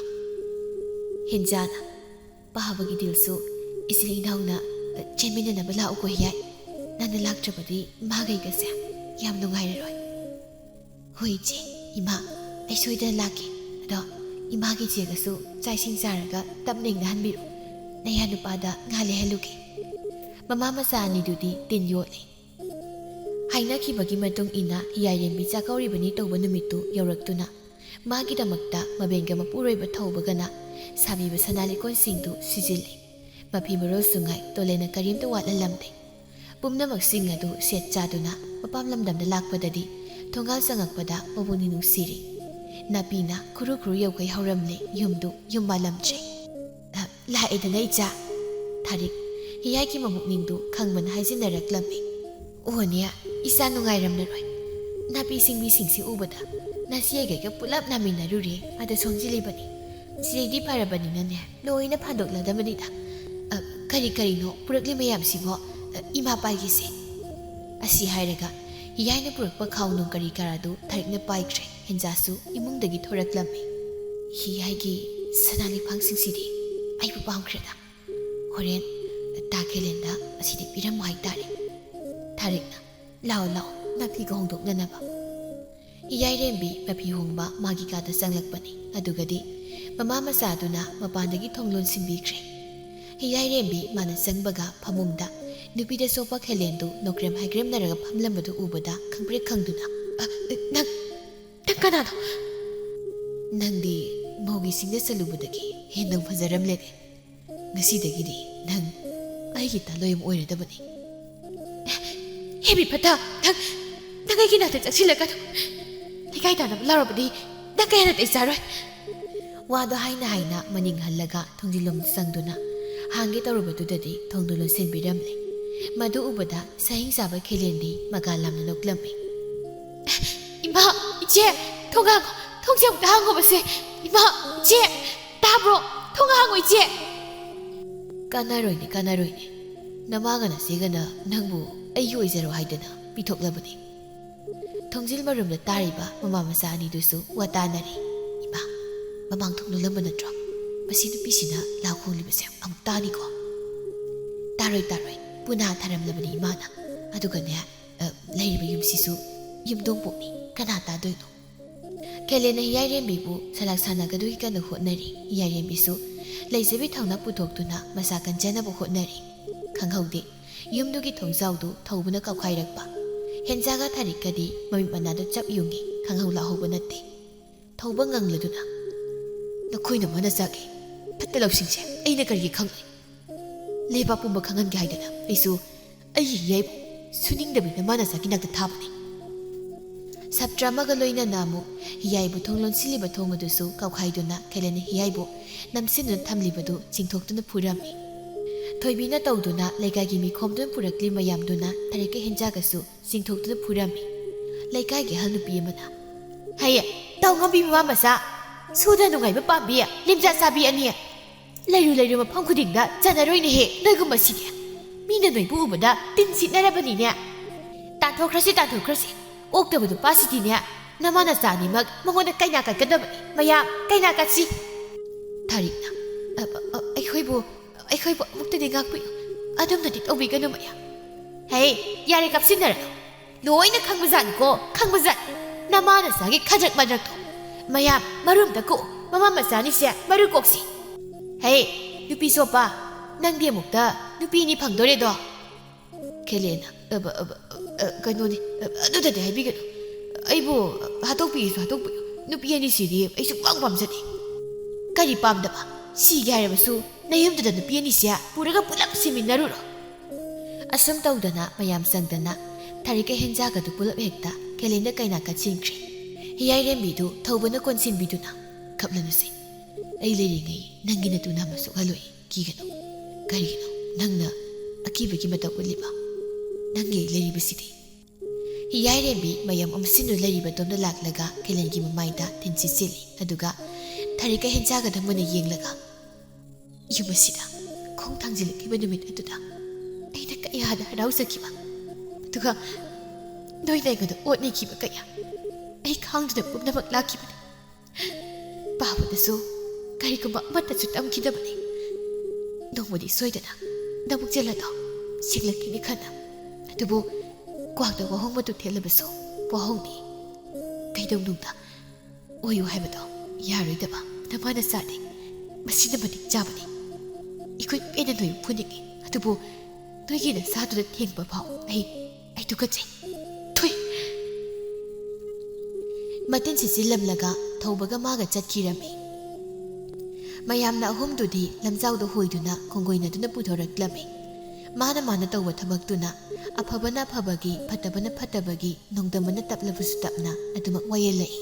ꯍꯦꯟꯖꯥꯅ ꯄꯥꯕꯒꯤ ꯗꯤꯜꯁꯨ ꯏꯆꯤꯜ ꯏꯅꯥꯎꯅ ꯆꯦꯟꯃꯤꯟꯅꯅꯕ ꯂꯥꯛꯎꯀꯣ ꯍꯤꯌꯥꯏ ꯅꯪꯅ ꯂꯥꯛꯇ꯭ꯔꯕꯗꯤ ꯏꯃꯥꯒꯩꯒꯁꯦ ꯌꯥꯝ ꯅꯨꯡꯉꯥꯏꯔꯔꯣꯏ ꯍꯣꯏ ꯏꯆꯦ ꯏꯃꯥ ꯑꯩ ꯁꯣꯏꯗꯅ ꯂꯥꯛꯀꯦ ꯑꯗꯣ ꯏꯃꯥꯒꯤ ꯏꯆꯦꯒꯁꯨ ꯆꯥꯛ ꯏꯁꯤꯡ ꯆꯥꯔꯒ ꯇꯞꯅ ꯏꯪꯅꯍꯟꯕꯤꯔꯨ ꯅꯌꯥ ꯅꯨꯄꯥꯗ ꯉꯥ ꯂꯩꯍꯜꯂꯨꯒꯦ ꯃꯃꯥ ꯃꯆꯥ ꯑꯅꯤꯗꯨꯗꯤ ꯇꯤꯟ ꯌꯣꯠꯂꯤ ꯍꯥꯏꯅꯈꯤꯕꯒꯤ ꯃꯇꯨꯡ ꯏꯟꯅ ꯍꯤꯌꯥꯏꯔꯦꯝꯕꯤ ꯆꯥꯛꯀꯧꯔꯤꯕꯅꯤ ꯇꯧꯕ ꯅꯨꯃꯤꯠꯇꯨ ꯌꯧꯔꯛꯇꯨꯅ ꯃꯥꯒꯤꯗꯃꯛꯇ ꯃꯕꯦꯟꯒ ꯃꯄꯨꯔꯣꯏꯕ ꯊꯧꯕꯒꯅ ꯁꯥꯕꯤꯕ ꯁꯅꯥ ꯂꯤꯀꯣꯟꯁꯤꯡꯗꯨ ꯁꯤꯖꯤꯜꯂꯤ ꯃꯐꯤ ꯃꯔꯣꯜꯁꯨ ꯉꯥꯏ ꯇꯣꯂꯦꯟꯅ ꯀꯔꯤꯝꯇ ꯋꯥꯠꯍꯜꯂꯝꯗꯦ ꯄꯨꯝꯅꯃꯛꯁꯤꯡ ꯑꯗꯨ ꯁꯦꯠ ꯆꯥꯗꯨꯅ ꯃꯄꯥꯝ ꯂꯝꯗꯝꯗ ꯂꯥꯛꯄꯗꯗꯤ ꯊꯣꯡꯒꯥꯜ ꯆꯪꯉꯛꯄꯗ ꯃꯕꯨꯛꯅꯤꯡ ꯅꯨꯡꯁꯤꯔꯤ ꯅꯥꯄꯤꯅ ꯈꯨꯔꯨ ꯈꯨꯔꯨ ꯌꯧꯒꯩ ꯍꯧꯔꯝꯂꯤ ꯌꯨꯝꯗꯨ ꯌꯨꯝ ꯃꯥꯜꯂꯝꯗ꯭ꯔꯦ ꯂꯥꯛꯑꯦꯗꯅ ꯏꯆꯥ ꯊꯥꯔꯤꯛ ꯍꯤꯌꯥꯏꯒꯤ ꯃꯕꯨꯛꯅꯤꯡꯗꯨ ꯈꯪꯕꯅ ꯍꯥꯏꯖꯤꯟꯅꯔꯛꯂꯝꯃꯤ ꯑꯣꯍꯅꯦ ꯏꯆꯥ ꯅꯨꯡꯉꯥꯏꯔꯝꯂꯔꯣꯏ ꯅꯥꯄꯤ ꯁꯤꯡꯕꯤꯁꯤꯡꯁꯤ ꯎꯕꯗ ꯅꯆꯦꯒꯩꯒ ꯄꯨꯂꯞ ꯅꯥꯃꯤꯟꯅꯔꯨꯔꯦ ꯑꯗ ꯁꯣꯟꯖꯤꯜꯂꯤꯕꯅꯤ ꯆꯦꯗꯤ ꯐꯔꯕꯅꯤꯅꯅꯦ ꯂꯣꯏꯅ ꯐꯥꯗꯣꯛꯂꯗꯕꯅꯤꯗ ꯀꯔꯤ ꯀꯔꯤꯅꯣ ꯄꯨꯔꯛꯂꯤ ꯃꯌꯥꯝꯁꯤꯕꯣ ꯏꯃꯥ ꯄꯥꯏꯒꯤꯁꯦ ꯑꯁꯤ ꯍꯥꯏꯔꯒ ꯍꯤꯌꯥꯏꯅ ꯄꯨꯔꯛꯄ ꯈꯥꯎꯅꯨꯡ ꯀꯔꯤ ꯀꯔꯥꯗꯨ ꯊꯥꯔꯤꯛꯅ ꯄꯥꯏꯈ꯭ꯔꯦ ꯍꯦꯟꯖꯥꯁꯨ ꯏꯃꯨꯡꯗꯒꯤ ꯊꯣꯔꯛꯂꯝꯃꯤ ꯍꯤꯌꯥꯏꯒꯤ ꯁꯅꯥ ꯂꯤꯛꯐꯥꯡꯁꯤꯡꯁꯤꯗꯤ ꯑꯩꯕꯨ ꯄꯥꯝꯈ꯭ꯔꯦꯗ ꯍꯣꯔꯦꯟ ꯇꯥ ꯈꯩꯂꯦꯟꯗ ꯑꯁꯤꯗꯤ ꯄꯤꯔꯝꯃꯨ ꯍꯥꯏꯇꯥꯔꯦ ꯊꯥꯔꯤꯛꯅ ꯂꯥꯛꯑꯣ ꯂꯥꯛꯑꯣ ꯅꯥꯄꯤꯒ ꯍꯣꯡꯗꯣꯛꯅꯅꯕ ꯍꯤꯌꯥꯏꯔꯦꯝꯕꯤ ꯃꯐꯤ ꯍꯣꯡꯕ ꯃꯥꯒꯤ ꯀꯥꯗ ꯆꯪꯂꯛꯄꯅꯤ ꯑꯗꯨꯒꯗꯤ ꯃꯃꯥ ꯃꯆꯥꯗꯨꯅ ꯃꯄꯥꯟꯗꯒꯤ ꯊꯣꯡ ꯂꯣꯟꯁꯤꯟꯕꯤꯈ꯭ꯔꯦ ꯍꯤꯌꯥꯏꯔꯦꯝꯕꯤ ꯃꯥꯅ ꯆꯪꯕꯒ ꯐꯃꯨꯡꯗ ꯅꯨꯄꯤꯗ ꯆꯣꯞꯄ ꯈꯩꯂꯦꯟꯗꯨ ꯅꯣꯀ꯭ꯔꯦꯝ ꯍꯥꯏꯒ꯭ꯔꯦꯝꯅꯔꯒ ꯐꯝꯂꯝꯕꯗꯨ ꯎꯕꯗ ꯈꯪꯄ꯭ꯔꯦꯛ ꯈꯪꯗꯨꯅ ꯅꯪ ꯀꯅꯥꯅꯣ ꯅꯪꯗꯤ ꯃꯧꯒꯤ ꯁꯤꯡꯗ ꯆꯠꯂꯨꯕꯗꯒꯤ ꯍꯦꯟꯅ ꯐꯖꯔꯝꯂꯦꯅꯦ ꯉꯁꯤꯗꯒꯤꯗꯤ ꯅꯪ ꯑꯩꯒꯤ ꯇꯥꯂꯣꯏ ꯑꯃ ꯑꯣꯏꯔꯗꯕꯅꯤ ꯍꯦꯕꯤ ꯐꯠꯇ ꯅꯪ ꯑꯩꯒꯤ ꯅꯥꯛꯇ ꯆꯪꯁꯤꯜꯂꯛꯀꯅꯨ ꯂꯩꯀꯥꯏ ꯇꯥꯟꯅꯕ ꯂꯥꯎꯔꯕꯗꯤ ꯅꯪ ꯀꯌꯥ ꯅꯠꯇꯦ ꯆꯥꯔꯣꯏ ꯋꯥꯗꯣ ꯍꯥꯏꯅ ꯍꯥꯏꯅ ꯃꯅꯤꯡ ꯍꯜꯂꯒ ꯊꯣꯡꯖꯤꯜꯂꯣꯝ ꯆꯪꯗꯨꯅ ꯍꯥꯡꯒꯦ ꯇꯧꯔꯨꯕꯗꯨꯗꯗꯤ ꯊꯣꯡꯗꯨ ꯂꯣꯟꯁꯤꯟꯕꯤꯔꯝꯂꯦ ꯃꯗꯨ ꯎꯕꯗ ꯁꯍꯤꯡ ꯆꯥꯕ ꯈꯩꯂꯦꯟꯗꯤ ꯃꯒꯥ ꯂꯥꯝꯅ ꯅꯣꯛꯂꯝꯃꯤ ꯏꯃꯥ ꯏꯆꯦ ꯊꯣꯡ ꯍꯥꯡꯉꯣ ꯊꯣꯡꯁꯦ ꯑꯃꯨꯛꯇ ꯍꯥꯡꯉꯣꯕꯁꯦ ꯏꯃꯥ ꯏꯆꯦ ꯇꯥꯕ꯭ꯔꯣ ꯊꯣꯡ ꯍꯥꯡꯉꯣ ꯏꯆꯦ ꯀꯥꯟꯅꯔꯣꯏꯅꯦ ꯅꯃꯥꯒ ꯅꯆꯦꯒꯅ ꯅꯪꯕꯨ ꯑꯩꯒꯤ ꯑꯣꯏꯖꯔꯣ ꯍꯥꯏꯗꯅ ꯄꯤꯊꯣꯛꯂꯕꯅꯤ ꯊꯣꯡꯖꯤꯜ ꯃꯔꯨꯝꯗ ꯇꯥꯔꯤꯕ ꯃꯃꯥ ꯃꯆꯥ ꯑꯅꯤꯗꯨꯁꯨ ꯋꯥ ꯇꯥꯅꯔꯤ ꯏꯃꯥ ꯃꯃꯥꯡ ꯊꯣꯡ ꯂꯣꯜꯂꯝꯕ ꯅꯠꯇ꯭ꯔꯣ ꯃꯁꯤ ꯅꯨꯄꯤꯁꯤꯅ ꯂꯥꯎ ꯈꯣꯡꯂꯤꯕꯁꯦ ꯑꯃꯨꯛ ꯇꯥꯅꯤꯀꯣ ꯇꯥꯔꯣꯏ ꯄꯨꯅꯥ ꯊꯥꯔꯝꯂꯕꯅꯤ ꯏꯃꯥꯅ ꯑꯗꯨꯒꯅꯦ ꯂꯩꯔꯤꯕ ꯌꯨꯝꯁꯤꯁꯨ ꯌꯨꯝꯗꯣꯡꯄꯣꯛꯅꯤ ꯀꯅꯥ ꯇꯥꯗꯣꯏꯅꯣ ꯈꯩꯂꯦꯟꯅ ꯍꯤꯌꯥꯏꯔꯦꯝꯕꯤꯕꯨ ꯁꯂꯥꯛ ꯁꯥꯟꯅꯒꯗꯣꯏ ꯀꯟꯅ ꯍꯣꯠꯅꯔꯤ ꯍꯤꯌꯥꯏꯔꯦꯝꯕꯤꯁꯨ ꯂꯩꯖꯕꯤ ꯊꯧꯅ ꯄꯨꯊꯣꯛꯇꯨꯅ ꯃꯁꯥ ꯀꯟꯖꯅꯕ ꯍꯣꯠꯅꯔꯤ ꯈꯪꯍꯧꯗꯦ ꯌꯨꯝꯗꯨꯒꯤ ꯊꯣꯡꯖꯥꯎꯗꯨ ꯊꯧꯕꯅ ꯀꯥꯎꯈꯥꯏꯔꯛꯄ ꯍꯦꯟꯖꯥꯒ ꯊꯥꯔꯤꯛꯀꯗꯤ ꯃꯃꯤꯠ ꯃꯅꯥꯗ ꯆꯞ ꯌꯨꯡꯉꯤ ꯈꯪꯍꯧ ꯂꯥꯛꯍꯧꯕ ꯅꯠꯇꯦ ꯊꯧꯕ ꯉꯪꯂꯗꯨꯅ ꯅꯈꯣꯏꯅ ꯃꯅ ꯆꯥꯒꯦ ꯐꯠꯇ ꯂꯧꯁꯤꯡꯁꯦ ꯑꯩꯅ ꯀꯔꯤꯒꯤ ꯈꯪꯂꯣꯏ ꯂꯩꯕꯥꯛ ꯄꯨꯝꯕ ꯈꯪꯍꯟꯒꯦ ꯍꯥꯏꯗꯅ ꯑꯩꯁꯨ ꯑꯩꯒꯤ ꯍꯤꯌꯥꯏꯕꯨ ꯁꯨꯅꯤꯡꯗꯕꯤꯅ ꯃꯥꯅ ꯆꯥꯒꯤ ꯅꯥꯛꯇ ꯊꯥꯕꯅꯤ ꯁꯞꯇ꯭ꯔ ꯑꯃꯒ ꯂꯣꯏꯅꯅ ꯑꯃꯨꯛ ꯍꯤꯌꯥꯏꯕꯨ ꯊꯣꯡ ꯂꯣꯟꯁꯤꯜꯂꯤꯕ ꯊꯣꯡ ꯑꯗꯨꯁꯨ ꯀꯥꯎꯈꯥꯏꯗꯨꯅ ꯈꯩꯂꯦꯟꯅ ꯍꯤꯌꯥꯏꯕꯨ ꯅꯝꯁꯤꯟꯗꯨꯅ ꯊꯝꯂꯤꯕꯗꯨ ꯆꯤꯡꯊꯣꯛꯇꯨꯅ ꯐꯨꯔꯝꯃꯤ ꯊꯣꯏꯕꯤꯅ ꯇꯧꯗꯨꯅ ꯂꯩꯀꯥꯏꯒꯤ ꯃꯤꯈꯣꯝꯗꯨꯅ ꯄꯨꯔꯛꯂꯤ ꯃꯌꯥꯝꯗꯨꯅ ꯊꯥꯔꯤꯛꯀ ꯍꯦꯟꯖꯥꯒꯁꯨ ꯆꯤꯡꯊꯣꯛꯇꯨꯅ ꯐꯨꯔꯝꯃꯤ ꯂꯩꯀꯥꯏꯒꯤ ꯑꯍꯜ ꯅꯨꯄꯤ ꯑꯃꯅ ꯍꯩꯌꯦ ꯇꯧ ꯉꯝꯕꯤ ꯃꯃꯥ ꯃꯆꯥ ꯁꯨꯗ ꯅꯨꯡꯉꯥꯏꯕ ꯄꯥꯝꯕꯤ ꯂꯦꯝꯖꯥ ꯆꯥꯕꯤ ꯑꯅꯤ ꯂꯩꯔꯨ ꯃꯐꯝ ꯈꯨꯗꯤꯡꯗ ꯆꯠꯅꯔꯣꯏꯅꯦꯍꯦ ꯅꯣꯏꯒꯨꯝꯕꯁꯤꯗꯤ ꯃꯤꯅ ꯅꯣꯏꯕꯨ ꯎꯕꯗ ꯇꯤꯟ ꯁꯤꯠꯅꯔꯕꯅꯤꯅꯦ ꯇꯥꯟꯊꯣꯛꯈ꯭ꯔꯁꯤ ꯑꯣꯛꯇꯕ ꯅꯨꯄꯥꯁꯤꯗꯤꯅꯦ ꯅꯃꯥ ꯅꯆꯥ ꯑꯅꯤꯃꯛ ꯃꯉꯣꯟꯗ ꯀꯩꯅꯥ ꯀꯠꯀꯗꯕꯅꯤ ꯃꯌꯥꯝ ꯀꯩꯅꯥ ꯀꯠꯁꯤ ꯊꯥꯔꯤꯛꯅ ꯑꯩꯈꯣꯏꯕꯨ ꯑꯃꯨꯛꯇꯗꯤ ꯉꯥꯛꯄꯤꯌꯨ ꯑꯗꯨꯝꯅꯗꯤ ꯇꯧꯕꯤꯒꯅꯨ ꯃꯌꯥꯝ ꯍꯩ ꯌꯥꯔꯦ ꯀꯥꯞꯁꯤꯟꯅꯔꯅꯨ ꯂꯣꯏꯅ ꯈꯪꯕꯖꯥꯠꯅꯤꯀꯣ ꯈꯪꯕꯖꯥꯠꯅꯤ ꯅꯃꯥ ꯅꯆꯥꯒꯤ ꯈꯗ꯭ꯔꯛ ꯃꯗ꯭ꯔꯛꯇꯣ ꯃꯌꯥꯝ ꯃꯔꯨꯝꯗ ꯀꯣꯛꯎ ꯃꯃꯥ ꯃꯆꯥꯅꯤꯁꯦ ꯃꯔꯨ ꯀꯣꯛꯁꯤ ꯍꯩ ꯅꯨꯄꯤ ꯆꯣꯞꯄ ꯅꯪꯗꯤ ꯑꯃꯨꯛꯇ ꯅꯨꯄꯤꯅꯤ ꯐꯪꯗꯣꯔꯦꯗꯣ ꯈꯩꯂꯦꯟꯅ ꯀꯩꯅꯣꯅꯤ ꯑꯗꯨꯗꯗꯤ ꯍꯥꯏꯕꯤꯒꯅꯨ ꯑꯩꯕꯨ ꯍꯥꯠꯇꯣꯛꯄꯤꯒꯦꯁꯨ ꯍꯥꯠꯇꯣꯛꯄꯤꯌꯨ ꯅꯨꯄꯤ ꯑꯅꯤꯁꯤꯗꯤ ꯑꯩ ꯁꯨꯡꯄꯥꯝ ꯄꯥꯝꯖꯗꯦ ꯀꯔꯤ ꯄꯥꯝꯗꯕ ꯁꯤꯒꯦ ꯍꯥꯏꯔꯕꯁꯨ ꯅꯌꯨꯝꯗꯨꯗ ꯅꯨꯄꯤ ꯑꯅꯤꯁꯦ ꯄꯨꯔꯒ ꯄꯨꯂꯞ ꯁꯤꯃꯤꯟꯅꯔꯨꯔꯣ ꯑꯁꯨꯝ ꯇꯧꯗꯅ ꯃꯌꯥꯝ ꯆꯪꯗꯅ ꯊꯥꯔꯤꯛꯀ ꯍꯦꯟꯖꯥꯒꯗꯨ ꯄꯨꯂꯞ ꯍꯦꯛꯇ ꯀꯦꯂꯦꯟꯗ ꯀꯩꯅꯥ ꯀꯠꯁꯤꯟꯈ꯭ꯔꯦ ꯍꯤꯌꯥꯏꯔꯦꯝꯕꯤꯗꯨ ꯊꯧꯕꯅ ꯀꯣꯟꯁꯤꯟꯕꯤꯗꯨꯅ ꯈꯞꯂꯅꯨꯁꯦ ꯑꯩ ꯂꯩꯔꯤꯉꯩ ꯅꯪꯒꯤ ꯅꯇꯨ ꯅꯝꯃ ꯁꯣꯛꯍꯜꯂꯣꯏ ꯀꯤꯒꯅꯨ ꯀꯔꯤꯒꯤꯅꯣ ꯅꯪꯅ ꯑꯀꯤꯕꯒꯤ ꯃꯇꯧ ꯎꯠꯂꯤꯕ ꯅꯪꯒꯤ ꯂꯩꯔꯤꯕꯁꯤꯗꯤ ꯍꯤꯌꯥꯏꯔꯦꯝꯕꯤ ꯃꯌꯥꯝ ꯑꯃꯁꯤꯟꯅ ꯂꯩꯔꯤꯕꯗꯣꯝꯗ ꯂꯥꯛꯂꯒ ꯀꯦꯂꯦꯟꯒꯤ ꯃꯃꯥꯏꯗ ꯇꯤꯟꯁꯤꯠꯆꯤꯜꯂꯤ ꯑꯗꯨꯒ ꯊꯥꯔꯤꯛꯀ ꯍꯦꯟꯖꯥꯒꯗ ꯃꯨꯟꯅ ꯌꯦꯡꯂꯒ ꯌꯨꯝ ꯑꯁꯤꯗ ꯈꯣꯡ ꯊꯥꯡꯖꯤꯜꯂꯛꯈꯤꯕ ꯅꯨꯃꯤꯠ ꯑꯗꯨꯗ ꯑꯩꯅ ꯀꯌꯥꯗ ꯍꯔꯥꯎꯖꯈꯤꯕ ꯑꯗꯨꯒ ꯅꯣꯏꯅ ꯑꯩꯉꯣꯟꯗ ꯑꯣꯠꯅꯈꯤꯕ ꯀꯌꯥ ꯑꯩ ꯈꯥꯡꯗꯨꯅ ꯄꯨꯝꯅꯃꯛ ꯂꯥꯛꯈꯤꯕꯅꯤ ꯄꯥꯕꯗꯁꯨ ꯀꯔꯤꯒꯨꯝꯕ ꯑꯃꯠꯇꯁꯨ ꯇꯝꯈꯤꯗꯕꯅꯤ ꯅꯣꯡꯃꯗꯤ ꯁꯣꯏꯗꯅ ꯅꯕꯨꯛ ꯆꯦꯜꯂꯗꯣ ꯁꯤꯡꯂꯛꯈꯤꯅꯤ ꯈꯟꯅ ꯑꯗꯨꯕꯨ ꯀ꯭ꯋꯥꯛꯇ ꯋꯥꯍꯣꯡ ꯃꯇꯨ ꯊꯦꯠꯂꯕꯁꯨ ꯋꯥꯍꯣꯡꯅꯤ ꯀꯩꯗꯧꯅꯨꯡꯗ ꯑꯣꯏꯌꯨ ꯍꯥꯏꯕꯗꯣ ꯌꯥꯔꯣꯏꯗꯕ ꯅꯃꯥꯅ ꯆꯥꯗꯦ ꯃꯁꯤꯅ ꯃꯇꯤꯛ ꯆꯥꯕꯅꯤ ꯑꯩꯈꯣꯏ ꯄꯦꯟꯅ ꯅꯣꯏꯕꯨ ꯐꯨꯅꯤꯡꯉꯤ ꯑꯗꯨꯕꯨ ꯅꯣꯏꯒꯤ ꯅꯁꯥꯗꯨꯗ ꯊꯦꯡꯕ ꯐꯥꯎ ꯑꯩ ꯇꯨꯀꯠꯆꯩ ꯊꯨꯏ ꯃꯇꯤꯟ ꯁꯤꯠꯆꯤꯜꯂꯝꯂꯒ ꯊꯧꯕꯒ ꯃꯥꯒ ꯆꯠꯈꯤꯔꯝꯃꯤ ꯃꯌꯥꯝꯅ ꯑꯍꯨꯝꯗꯨꯗꯤ ꯂꯝꯖꯥꯎꯗ ꯍꯣꯏꯗꯨꯅ ꯈꯣꯡꯒꯣꯏꯅꯗꯨꯅ ꯄꯨꯊꯣꯔꯛꯂꯝꯃꯤ ꯃꯥꯅ ꯇꯧꯕ ꯊꯕꯛꯇꯨꯅ ꯑꯐꯕꯅ ꯑꯐꯕꯒꯤ ꯐꯠꯇꯕꯅ ꯐꯠꯇꯕꯒꯤ ꯅꯣꯡꯗꯝꯕꯅ ꯇꯞꯂꯕꯁꯨ ꯇꯞꯅ ꯑꯗꯨꯃꯛ ꯋꯥꯌꯦꯜꯂꯛꯏ